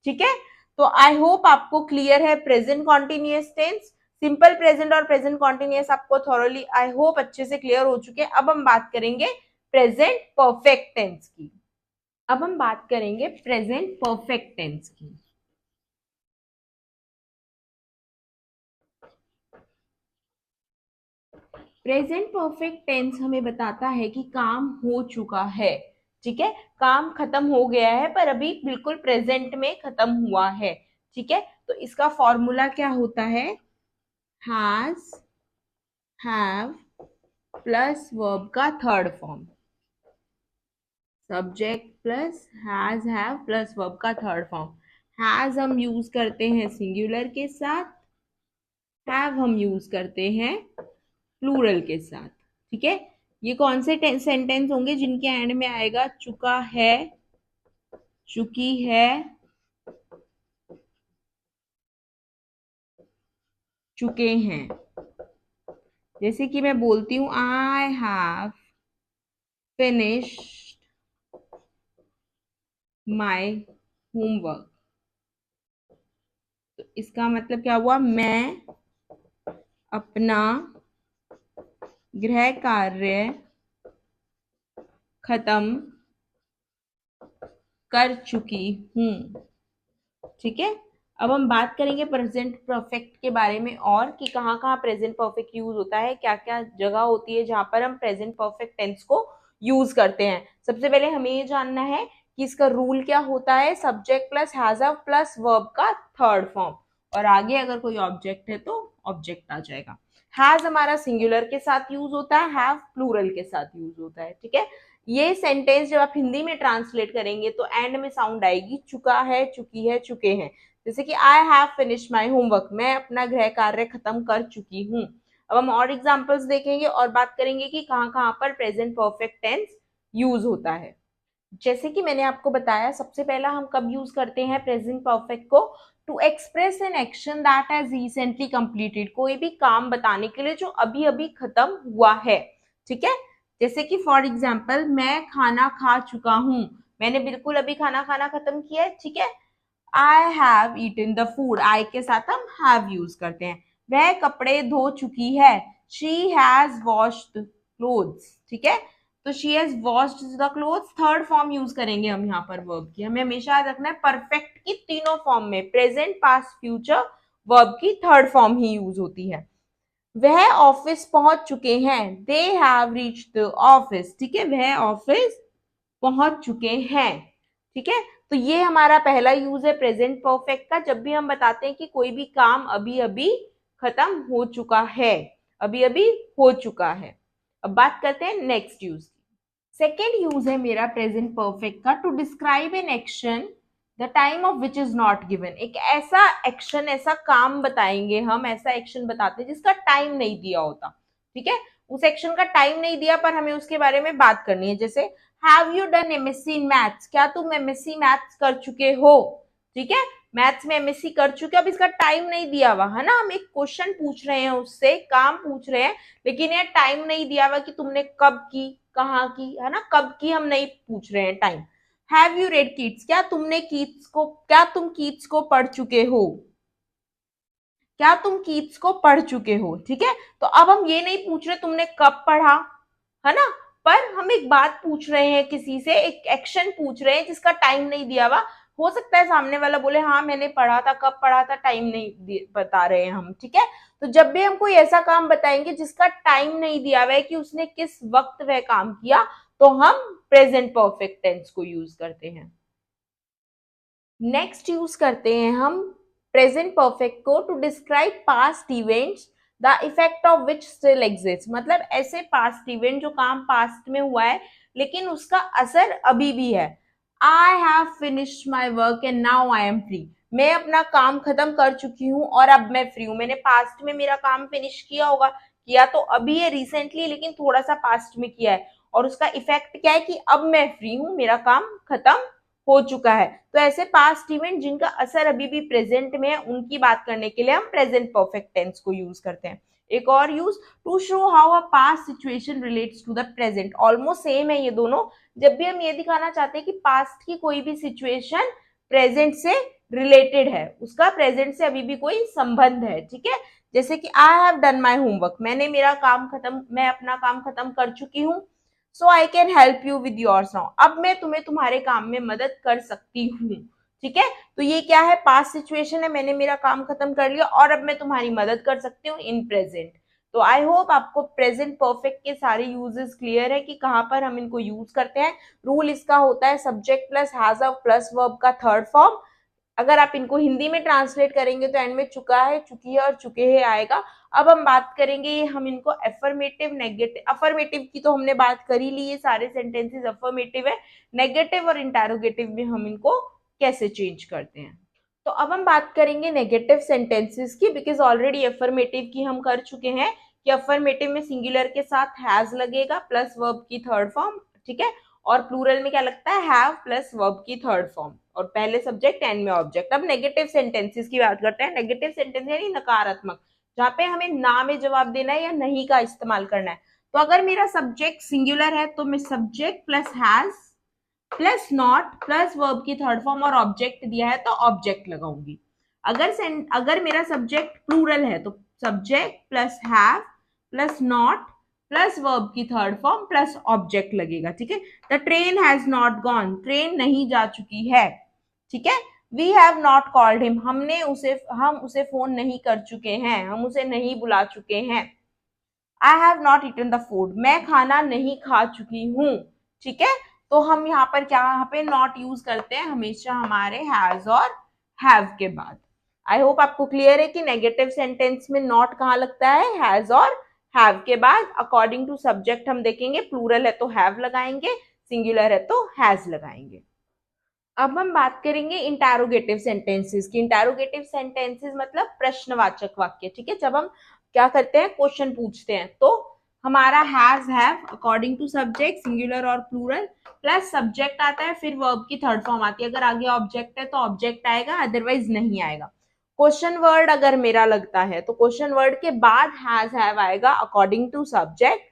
B: ठीक है, तो आई होप आपको क्लियर है present continuous tense, simple present और प्रेजेंट कॉन्टिन्यूअस आपको थॉरोली आई होप अच्छे से क्लियर हो चुके हैं। अब हम बात करेंगे प्रेजेंट परफेक्ट टेंस की। अब हम बात करेंगे प्रेजेंट परफेक्ट टेंस की। प्रेजेंट परफेक्ट टेंस हमें बताता है कि काम हो चुका है। ठीक है, काम खत्म हो गया है पर अभी बिल्कुल प्रेजेंट में खत्म हुआ है। ठीक है, तो इसका फॉर्मूला क्या होता है, हैज हैव प्लस वर्ब का third form, subject plus has have plus verb का थर्ड फॉर्म। हैज हम यूज करते हैं सिंगुलर के साथ, हैव हम यूज करते हैं प्लूरल के साथ। ठीक है, ये कौन से सेंटेंस होंगे जिनके एंड में आएगा चुका है, चुकी है, चुके हैं। जैसे कि मैं बोलती हूँ I have finished my homework, तो इसका मतलब क्या हुआ, मैं अपना गृह कार्य खत्म कर चुकी हूँ। ठीक है, अब हम बात करेंगे प्रेजेंट परफेक्ट के बारे में और कि कहाँ कहाँ प्रेजेंट परफेक्ट यूज होता है, क्या क्या जगह होती है जहां पर हम प्रेजेंट परफेक्ट टेंस को यूज करते हैं। सबसे पहले हमें ये जानना है कि इसका रूल क्या होता है, subject plus have plus verb का थर्ड फॉर्म, और आगे अगर कोई ऑब्जेक्ट है तो ऑब्जेक्ट आ जाएगा। हैज हमारा सिंगुलर के साथ यूज होता है, हैव प्लूरल के साथ यूज होता है। ठीक है, ये सेंटेंस जब आप हिंदी में ट्रांसलेट करेंगे तो एंड में साउंड आएगी चुका है, चुकी है, चुके हैं। जैसे कि I have finish my homework, मैं अपना गृह कार्य खत्म कर चुकी हूँ। अब हम और एग्जाम्पल्स देखेंगे और बात करेंगे कि कहाँ कहाँ पर प्रेजेंट परफेक्ट टेंस यूज होता है। जैसे कि मैंने आपको बताया, सबसे पहला हम कब यूज करते हैं प्रेजेंट परफेक्ट को, to express an action that has recently completed, कोई भी काम बताने के लिए जो अभी अभी खत्म हुआ है। ठीक है, जैसे कि फॉर एग्जाम्पल मैं खाना खा चुका हूँ, मैंने बिल्कुल अभी खाना खाना खत्म किया है। ठीक है, I have eaten the food, I के साथ हम हैव यूज करते हैं। वह कपड़े धो चुकी है, शी हैज वॉश्ड क्लोथ्स। ठीक है, तो she has washed the clothes third form use करेंगे हम यहाँ पर वर्ब की। हमें हमेशा याद रखना है परफेक्ट की तीनों फॉर्म में प्रेजेंट पास्ट फ्यूचर वर्ब की थर्ड फॉर्म ही यूज होती है। वह ऑफिस पहुंच चुके हैं, they have reached the office. ठीक है, वह ऑफिस पहुंच चुके हैं। ठीक है, तो ये हमारा पहला यूज है प्रेजेंट परफेक्ट का, जब भी हम बताते हैं कि कोई भी काम अभी अभी खत्म हो चुका है, अभी अभी हो चुका है। अब बात करते हैं नेक्स्ट यूज की। सेकेंड यूज है मेरा प्रेजेंट परफेक्ट का, to describe an action the time of which is not given. एक ऐसा एक्शन, ऐसा काम बताएंगे हम, ऐसा एक्शन बताते हैं जिसका टाइम नहीं दिया होता। ठीक है, उस एक्शन का टाइम नहीं दिया पर हमें उसके बारे में बात करनी है। जैसे have you done MSc in maths, क्या तुम एमएससी मैथ्स कर चुके हो। ठीक है, मैथ्स में एमएससी कर चुके, अब इसका टाइम नहीं दिया हुआ है ना, हम एक क्वेश्चन पूछ रहे हैं उससे, काम पूछ रहे हैं, लेकिन ये टाइम नहीं दिया हुआ कि तुमने कब की, कहाँ की, है ना, कब की हम नहीं पूछ रहे हैं, time. Have you read Keats, क्या तुमने कीट्स को, क्या तुम कीट्स को पढ़ चुके हो, क्या तुम कीट्स को पढ़ चुके हो। ठीक है, तो अब हम ये नहीं पूछ रहे तुमने कब पढ़ा, है ना, पर हम एक बात पूछ रहे हैं किसी से, एक एक्शन पूछ रहे हैं जिसका टाइम नहीं दिया हुआ। हो सकता है सामने वाला बोले हाँ मैंने पढ़ा था, कब पढ़ा था, टाइम नहीं बता रहे हैं हम। ठीक है, तो जब भी हम कोई ऐसा काम बताएंगे जिसका टाइम नहीं दिया हुआ है कि उसने किस वक्त वह काम किया, तो हम प्रेजेंट परफेक्ट टेंस को यूज करते हैं। नेक्स्ट यूज करते हैं हम प्रेजेंट परफेक्ट को to describe past events the effect of which still exist. मतलब ऐसे पास्ट इवेंट जो काम पास्ट में हुआ है लेकिन उसका असर अभी भी है। I have finished my work and now I am free, मैं अपना काम खत्म कर चुकी हूँ और अब मैं फ्री हूँ। मैंने पास्ट में मेरा काम फिनिश किया होगा, किया तो अभी है रिसेंटली, लेकिन थोड़ा सा पास्ट में किया है, और उसका इफेक्ट क्या है कि अब मैं फ्री हूँ, मेरा काम खत्म हो चुका है। तो ऐसे पास्ट इवेंट जिनका असर अभी भी प्रेजेंट में है उनकी बात करने के लिए हम प्रेजेंट परफेक्ट टेंस को यूज करते हैं। एक और use, to show how a past situation relates to the present. Almost same है ये दोनों। जब भी हम ये दिखाना चाहते हैं कि पास्ट की कोई भी सिचुएशन प्रेजेंट से रिलेटेड है, उसका प्रेजेंट से अभी भी कोई संबंध है। ठीक है, जैसे कि I have done my homework, मैंने मेरा काम खत्म, मैं अपना काम खत्म कर चुकी हूँ। So I can help you with yours now, अब मैं तुम्हें तुम्हारे काम में मदद कर सकती हूँ। ठीक है, तो ये क्या है, पास्ट सिचुएशन है, मैंने मेरा काम खत्म कर लिया और अब मैं तुम्हारी मदद कर सकती हूँ इन प्रेजेंट। तो आई होप आपको प्रेजेंट परफेक्ट के सारे यूजेस क्लियर है कि कहाँ पर हम इनको यूज करते हैं। रूल इसका होता है subject plus has plus verb का थर्ड फॉर्म। अगर आप इनको हिंदी में ट्रांसलेट करेंगे तो एंड में चुका है, चुकी है और चुके हैं आएगा। अब हम बात करेंगे, हम इनको अफर्मेटिव, नेगेटिव, अफर्मेटिव की तो हमने बात कर ही ली, ये सारे सेंटेंसेस अफर्मेटिव है। नेगेटिव और इंटेरोगेटिव में हम इनको कैसे चेंज करते हैं। तो अब हम बात करेंगे नेगेटिव सेंटेंसेस की, बिकॉज ऑलरेडी अफर्मेटिव की हम कर चुके हैं कि अफर्मेटिव में सिंगुलर के साथ हैज लगेगा प्लस वर्ब की थर्ड फॉर्म, ठीक है, और प्लूरल में क्या लगता है, हैव प्लस वर्ब की थर्ड फॉर्म, और पहले सब्जेक्ट एंड में ऑब्जेक्ट। अब नेगेटिव सेंटेंसेस की बात करते हैं। नेगेटिव सेंटेंस यानी नकारात्मक, जहां पे हमें ना में जवाब देना है या नहीं का इस्तेमाल करना है। तो अगर मेरा सब्जेक्ट सिंगुलर है तो मैं subject plus has plus not plus verb की थर्ड फॉर्म और ऑब्जेक्ट दिया है तो ऑब्जेक्ट लगाऊंगी। अगर मेरा सब्जेक्ट प्लूरल है तो subject plus have plus not plus verb की थर्ड फॉर्म प्लस ऑब्जेक्ट लगेगा, ठीक है। The train has not gone, train नहीं जा चुकी है, ठीक है। We have not called him, हम उसे फोन नहीं कर चुके हैं, हम उसे नहीं बुला चुके हैं। I have not eaten the food, मैं खाना नहीं खा चुकी हूँ, ठीक है। तो हम यहाँ पर क्या, यहाँ पे नॉट यूज करते हैं हमेशा हमारे हैज और हैव के बाद। आई होप आपको क्लियर है कि नेगेटिव सेंटेंस में नॉट कहाँ लगता है, हैज और हैव के बाद। अकॉर्डिंग टू सब्जेक्ट हम देखेंगे, प्लूरल है तो हैव लगाएंगे, सिंगुलर है तो हैज लगाएंगे। अब हम बात करेंगे इंटैरोगेटिव सेंटेंसेस की। इंटैरोगेटिव सेंटेंसेस मतलब प्रश्नवाचक वाक्य, ठीक है। जब हम क्या करते हैं, क्वेश्चन पूछते हैं, तो हमारा has have according to subject singular और प्लूरल प्लस सब्जेक्ट आता है, फिर वर्ब की थर्ड फॉर्म आती है। अगर आगे ऑब्जेक्ट है तो ऑब्जेक्ट आएगा, अदरवाइज नहीं आएगा। क्वेश्चन वर्ड अगर मेरा लगता है तो क्वेश्चन वर्ड के बाद हैज हैव आएगा अकॉर्डिंग टू सब्जेक्ट,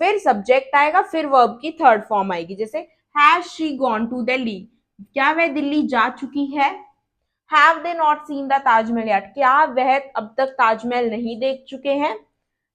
B: फिर सब्जेक्ट आएगा, फिर वर्ब की थर्ड फॉर्म आएगी। जैसे has she gone to Delhi, क्या वह दिल्ली जा चुकी है। Have they not seen the Taj Mahal yet, क्या वह अब तक ताजमहल नहीं देख चुके हैं।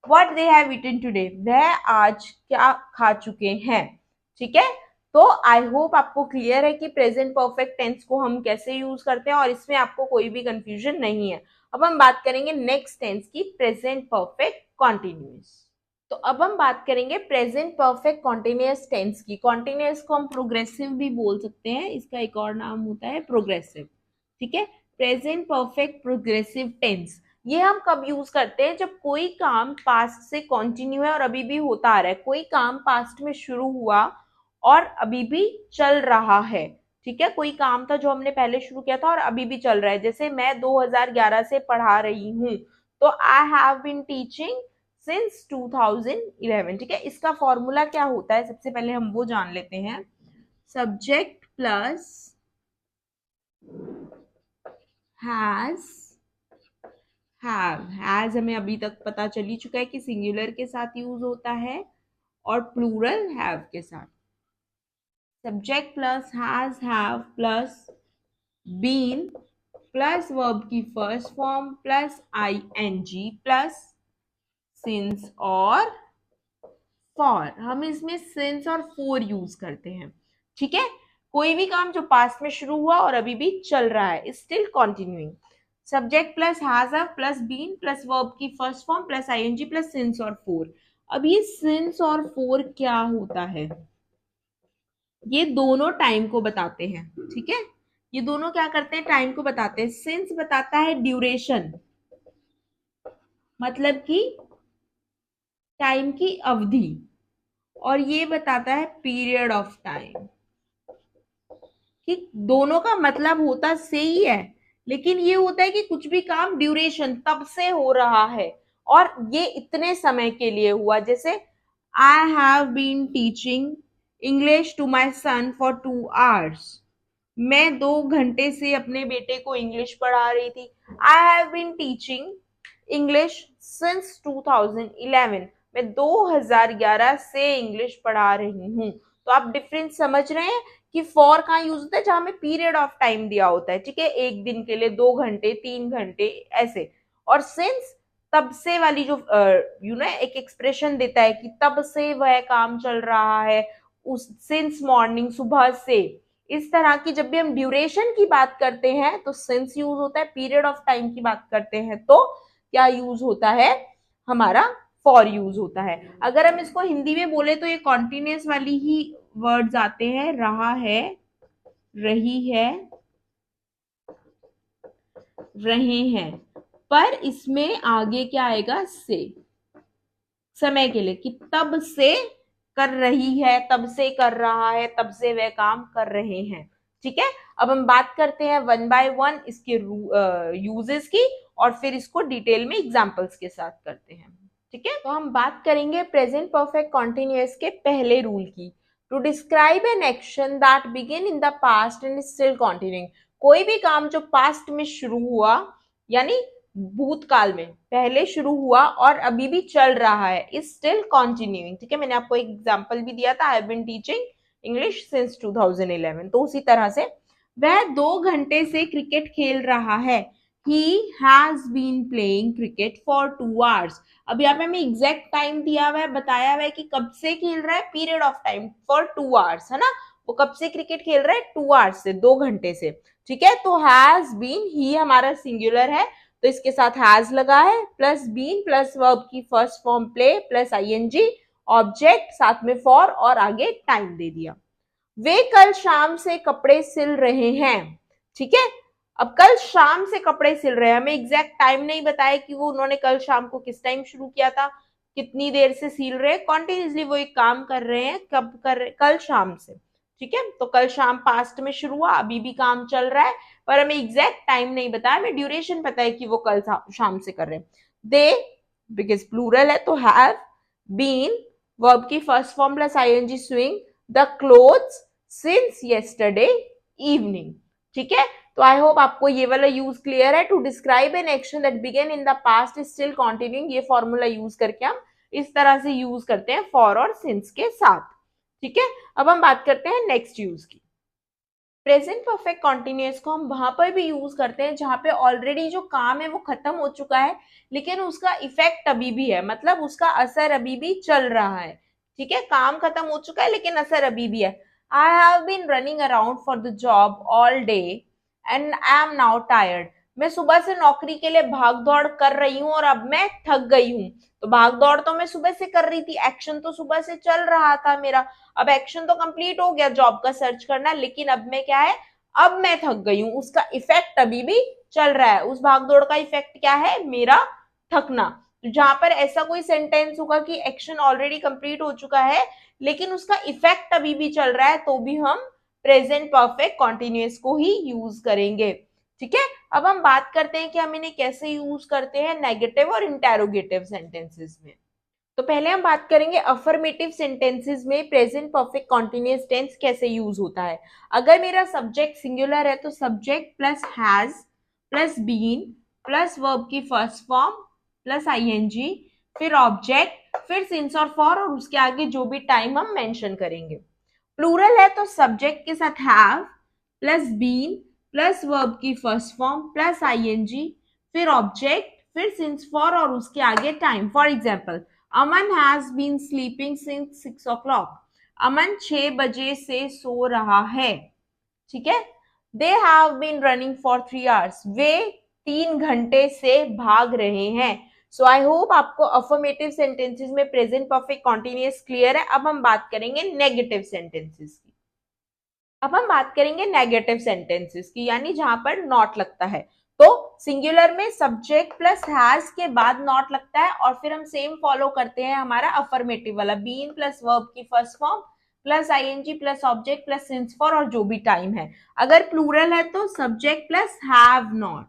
B: What they have eaten today, वह आज क्या खा चुके हैं, ठीक है। तो आई होप आपको क्लियर है कि प्रेजेंट परफेक्ट टेंस को हम कैसे यूज करते हैं और इसमें आपको कोई भी कंफ्यूजन नहीं है। अब हम बात करेंगे नेक्स्ट टेंस की, प्रेजेंट परफेक्ट कॉन्टिन्यूअस। तो अब हम बात करेंगे प्रेजेंट परफेक्ट कॉन्टिन्यूअस टेंस की। कॉन्टिन्यूअस को हम प्रोग्रेसिव भी बोल सकते हैं, इसका एक और नाम होता है प्रोग्रेसिव, ठीक है। प्रेजेंट परफेक्ट प्रोग्रेसिव टेंस ये हम कब यूज करते हैं, जब कोई काम पास्ट से कंटिन्यू है और अभी भी होता आ रहा है। कोई काम पास्ट में शुरू हुआ और अभी भी चल रहा है, ठीक है। कोई काम था जो हमने पहले शुरू किया था और अभी भी चल रहा है। जैसे मैं 2011 से पढ़ा रही हूँ, तो I have been teaching since 2011, ठीक है। इसका फॉर्मूला क्या होता है, सबसे पहले हम वो जान लेते हैं। सब्जेक्ट प्लस हैज हैज हमें अभी तक पता चल ही चुका है कि सिंगुलर के साथ यूज होता है और प्लूरल हैव के साथ। Subject plus have plus been plus verb की first form plus ING plus since और फॉर। हम इसमें सिंस और फॉर यूज करते हैं, ठीक है। कोई भी काम जो पास्ट में शुरू हुआ और अभी भी चल रहा है, still continuing. Subject plus has have plus been plus verb की first form plus ING plus since और फॉर। अब ये सिंस और फॉर क्या होता है, ये दोनों टाइम को बताते हैं, ठीक है। ये दोनों क्या करते हैं, टाइम को बताते हैं। सिंस बताता है ड्यूरेशन, मतलब कि टाइम की अवधि, और ये बताता है पीरियड ऑफ टाइम। कि दोनों का मतलब होता से ही है, लेकिन ये होता है कि कुछ भी काम ड्यूरेशन तब से हो रहा है और ये इतने समय के लिए हुआ। जैसे I have been teaching English to my son for 2 hours, मैं 2 घंटे से अपने बेटे को इंग्लिश पढ़ा रही थी। I have been teaching English since 2011, मैं 2011 से इंग्लिश पढ़ा रही हूँ। तो आप डिफरेंस समझ रहे हैं कि फॉर कहाँ यूज होता है, जहां में पीरियड ऑफ टाइम दिया होता है, ठीक है। 1 दिन के लिए, 2 घंटे, 3 घंटे ऐसे। और सिंस तब से वाली जो एक एक्सप्रेशन देता है कि तब से वह काम चल रहा है, उस सिंस मॉर्निंग, सुबह से। इस तरह की जब भी हम ड्यूरेशन की बात करते हैं तो सिंस यूज होता है, पीरियड ऑफ टाइम की बात करते हैं तो क्या यूज होता है, हमारा फॉर यूज होता है। अगर हम इसको हिंदी में बोले तो ये कॉन्टिन्यूअस वाली ही वर्ड्स आते हैं, रहा है, रही है, रहे हैं, पर इसमें आगे क्या आएगा, से, समय के लिए, कि तब से कर रही है, तब से कर रहा है, तब से वह काम कर रहे हैं, ठीक है, अब हम बात करते हैं वन बाय वन इसके यूजेस की और फिर इसको डिटेल में एग्जांपल्स के साथ करते हैं। ठीक है, तो हम बात करेंगे प्रेजेंट परफेक्ट कॉन्टिन्यूअस के पहले रूल की। To describe an action that begin in the past and still continuing, कोई भी काम जो पास्ट में शुरू हुआ यानी भूतकाल में पहले शुरू हुआ और अभी भी चल रहा है, इज स्टिल कंटिन्यूइंग। ठीक है, मैंने आपको एक एग्जांपल भी दिया था, I have been teaching English since 2011। तो उसी तरह से वह 2 घंटे से क्रिकेट खेल रहा है, he has been playing cricket for 2 hours। अब यहाँ पे हमें एग्जैक्ट टाइम दिया हुआ है, बताया हुआ है कि कब से खेल रहा है, period of time for 2 hours, है ना, वो कब से क्रिकेट खेल रहा है, 2 hours से, 2 घंटे से। ठीक है, तो हैज बीन, ही हमारा सिंगुलर है तो इसके साथ हैज लगा है, प्लस बीन प्लस वर्ब की first form play plus ING, object साथ में फॉर और आगे टाइम दे दिया। वे कल शाम से कपड़े सिल रहे हैं। ठीक है, अब कल शाम से कपड़े सिल रहे हैं, हमें एग्जैक्ट टाइम नहीं बताया कि वो उन्होंने कल शाम को किस टाइम शुरू किया था, कितनी देर से सिल रहे हैं, कॉन्टिन्यूसली वो एक काम कर रहे हैं, कब कर रहे, कल शाम से। ठीक है, तो कल शाम पास्ट में शुरू हुआ, अभी भी काम चल रहा है, पर हमें एग्जैक्ट टाइम नहीं बताया, हमें ड्यूरेशन पता है कि वो कल शाम से कर रहे हैं। दे बिकॉज प्लूरल है तो हैव बीन, वर्ब की first form plus ING sewing, the clothes since yesterday evening. ठीक है, तो आई होप आपको ये वाला यूज क्लियर है। To describe an action that began in the past is still continuing, ये फॉर्मूला यूज करके हम इस तरह से यूज करते हैं फॉर और सिंस के साथ। ठीक है, अब हम बात करते हैं नेक्स्ट यूज की। प्रेजेंट परफेक्ट कॉन्टिन्यूअस को हम वहां पर भी यूज करते हैं जहां पे ऑलरेडी जो काम है वो खत्म हो चुका है लेकिन उसका इफेक्ट अभी भी है, मतलब उसका असर अभी भी चल रहा है। ठीक है, काम खत्म हो चुका है लेकिन असर अभी भी है। I have been running around for the job all day and I am now tired, मैं सुबह से नौकरी के लिए भाग दौड़ कर रही हूँ और अब मैं थक गई हूँ। तो भाग दौड़ तो मैं सुबह से कर रही थी, एक्शन तो सुबह से चल रहा था मेरा, अब एक्शन तो कंप्लीट हो गया जॉब का सर्च करना, लेकिन अब मैं क्या है, अब मैं थक गई हूँ, उसका इफेक्ट अभी भी चल रहा है। उस भागदौड़ का इफेक्ट क्या है, मेरा थकना। तो जहां पर ऐसा कोई सेंटेंस होगा कि एक्शन ऑलरेडी कंप्लीट हो चुका है लेकिन उसका इफेक्ट अभी भी चल रहा है, तो भी हम प्रेजेंट परफेक्ट कॉन्टिन्यूअस को ही यूज करेंगे। ठीक है, अब हम बात करते हैं कि हम इन्हें कैसे यूज करते हैं नेगेटिव और इंटेरोगेटिव सेंटेंसेस में। तो पहले हम बात करेंगे अफर्मेटिव सेंटेंसेस में प्रेजेंट परफेक्ट कॉन्टिन्यूअस टेंस कैसे यूज होता है। अगर मेरा सब्जेक्ट सिंगुलर है तो subject plus has plus been plus verb की फर्स्ट फॉर्म प्लस आईएनजी, फिर ऑब्जेक्ट, फिर सिंस और फॉर और उसके आगे जो भी टाइम हम मेंशन करेंगे। प्लूरल है तो सब्जेक्ट के साथ have plus been plus verb की फर्स्ट फॉर्म प्लस आईएनजी, फिर ऑब्जेक्ट, फिर सिंस फॉर और उसके आगे time. For example, Aman has been sleeping since 6 o'clock, Aman 6 बजे से सो रहा है। ठीक है, they have been running for 3 hours, वे 3 घंटे से भाग रहे हैं। सो आई होप आपको अफर्मेटिव सेंटेंसेस में प्रेजेंट परफेक्ट कॉन्टिन्यूअस क्लियर है। अब हम बात करेंगे नेगेटिव सेंटेंसेस की। अब हम बात करेंगे नेगेटिव सेंटेंसेस की, यानी जहां पर नॉट लगता है। तो सिंगुलर में सब्जेक्ट प्लस हैज के बाद नॉट लगता है और फिर हम सेम फॉलो करते हैं हमारा अफर्मेटिव वाला, बीन प्लस वर्ब की first form plus ING plus object plus since for और जो भी टाइम है। अगर प्लूरल है तो subject plus have not,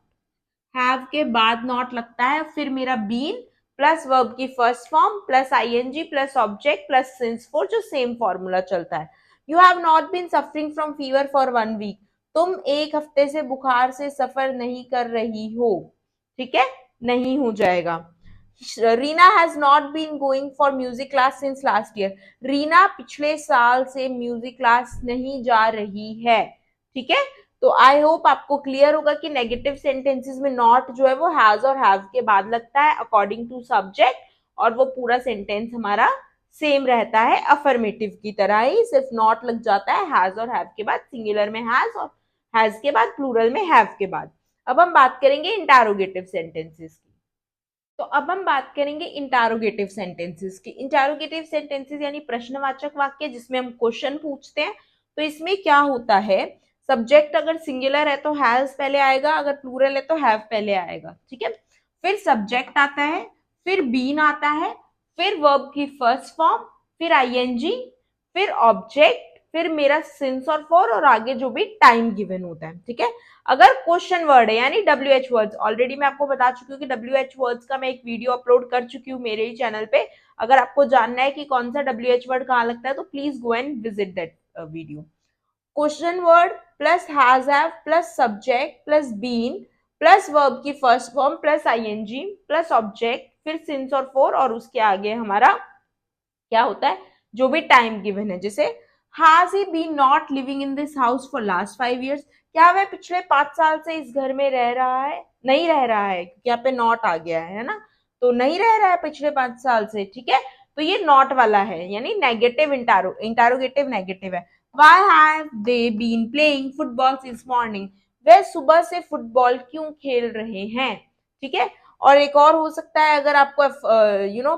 B: have के बाद नॉट लगता है, फिर मेरा बीन प्लस वर्ब की first form plus ING plus object plus since for, जो सेम फॉर्मूला चलता है। You have not been suffering from fever for 1 week, तुम 1 हफ्ते से बुखार से सफर नहीं कर रही हो। ठीक है, नहीं हो जाएगा। Reena has not been going for music class since last year, Reena पिछले साल से म्यूजिक क्लास नहीं जा रही है। ठीक है, तो आई होप आपको क्लियर होगा कि नेगेटिव सेंटेंसेस में नॉट जो है वो हैज और हैव के बाद लगता है अकॉर्डिंग टू सब्जेक्ट, और वो पूरा सेंटेंस हमारा सेम रहता है अफर्मेटिव की तरह ही, सिर्फ नॉट लग जाता है हैज और हैव के बाद, सिंगुलर में हैज और हैज के बाद, प्लूरल में हैव के बाद। अब हम बात करेंगे इंटरोगेटिव सेंटेंसेस की। तो अब हम बात करेंगे इंटरोगेटिव सेंटेंसेस की। इंटरोगेटिव सेंटेंसेस यानी प्रश्नवाचक वाक्य जिसमें हम क्वेश्चन पूछते हैं। तो इसमें क्या होता है, सब्जेक्ट अगर सिंगुलर है तो हैज पहले आएगा, अगर प्लूरल है तो हैव पहले आएगा। ठीक है, फिर सब्जेक्ट आता है, फिर बीन आता है, फिर वर्ब की फर्स्ट फॉर्म, फिर आईएनजी, फिर ऑब्जेक्ट, फिर मेरा सिंस और फॉर और आगे जो भी टाइम गिवन होता है, ठीक है। अगर क्वेश्चन वर्ड है यानी WH वर्ड्स, ऑलरेडी मैं आपको बता चुकी हूँ कि WH वर्ड्स का मैं एक वीडियो अपलोड कर चुकी हूँ मेरे ही चैनल पे। अगर आपको जानना है कि कौन सा WH वर्ड कहाँ लगता है तो please go and visit that video. Question word plus has have plus subject plus been plus verb की first form plus ING plus object फिर सिंस और फॉर और उसके आगे हमारा क्या होता है जो भी टाइम गिवन है। जैसे has he been not living in this house for last 5 years, क्या वह पिछले 5 साल से इस घर में रह रहा है? नहीं रह रहा है, क्योंकि यहाँ पे नॉट आ गया है ना, तो नहीं रह रहा है पिछले 5 साल से, ठीक है। तो ये नॉट वाला है यानी नेगेटिव इंटारोगेटिव नेगेटिव है। Why have they been playing football since morning? वे सुबह से फुटबॉल क्यों खेल रहे हैं, ठीक है। और एक और हो सकता है अगर आपको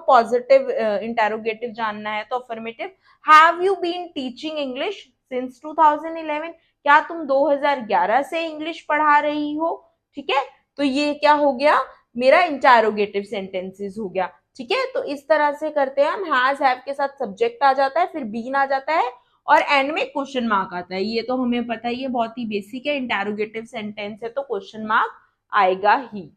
B: पॉजिटिव इंटेरोगेटिव जानना है तो affirmative, have you been teaching English since 2011? क्या तुम 2011 से इंग्लिश पढ़ा रही हो, ठीक है। तो ये क्या हो गया, मेरा इंटेरोगेटिव सेंटेंसेस हो गया, ठीक है। तो इस तरह से करते हैं हम, हैज हैव के साथ सब्जेक्ट आ जाता है, फिर बीन आ जाता है और एंड में क्वेश्चन मार्क आता है। ये तो हमें पता ही है, बहुत ही बेसिक है, इंटेरोगेटिव सेंटेंस है तो क्वेश्चन मार्क आएगा ही।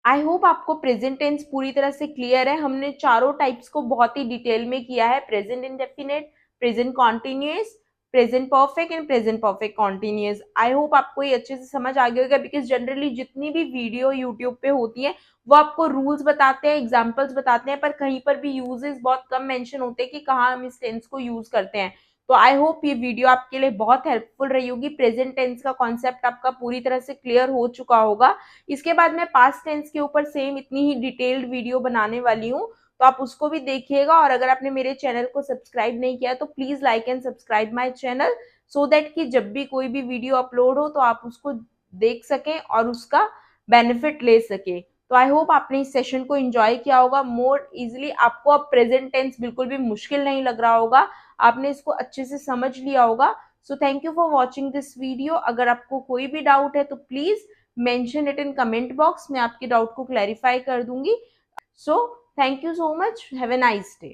B: आई होप आपको प्रेजेंट टेंस पूरी तरह से क्लियर है। हमने चारों टाइप्स को बहुत ही डिटेल में किया है, present indefinite, present continuous, present perfect and present perfect continuous. I hope आपको ये अच्छे से समझ आ गया होगा, बिकॉज जनरली जितनी भी वीडियो यूट्यूब पे होती है वो आपको रूल्स बताते हैं, एग्जाम्पल्स बताते हैं, पर कहीं पर भी यूजेस बहुत कम मेंशन होते हैं कि कहाँ हम इस टेंस को यूज करते हैं। तो आई होप ये वीडियो आपके लिए बहुत हेल्पफुल रही होगी। प्रेजेंट टेंस का कॉन्सेप्ट आपका पूरी तरह से क्लियर हो चुका होगा। इसके बाद मैं पास्ट टेंस के ऊपर सेम इतनी ही डिटेल्ड वीडियो बनाने वाली हूँ, तो आप उसको भी देखिएगा। और अगर आपने मेरे चैनल को सब्सक्राइब नहीं किया तो please like and subscribe my channel, so that कि जब भी कोई भी वीडियो अपलोड हो तो आप उसको देख सकें और उसका बेनिफिट ले सके। तो आई होप आपने इस सेशन को एंजॉय किया होगा मोर इजिली, आपको अब प्रेजेंट टेंस बिल्कुल भी मुश्किल नहीं लग रहा होगा, आपने इसको अच्छे से समझ लिया होगा। So thank you for watching this video. अगर आपको कोई भी डाउट है तो please mention it in comment box, मैं आपके डाउट को क्लैरिफाई कर दूंगी। So thank you so much, have a nice day.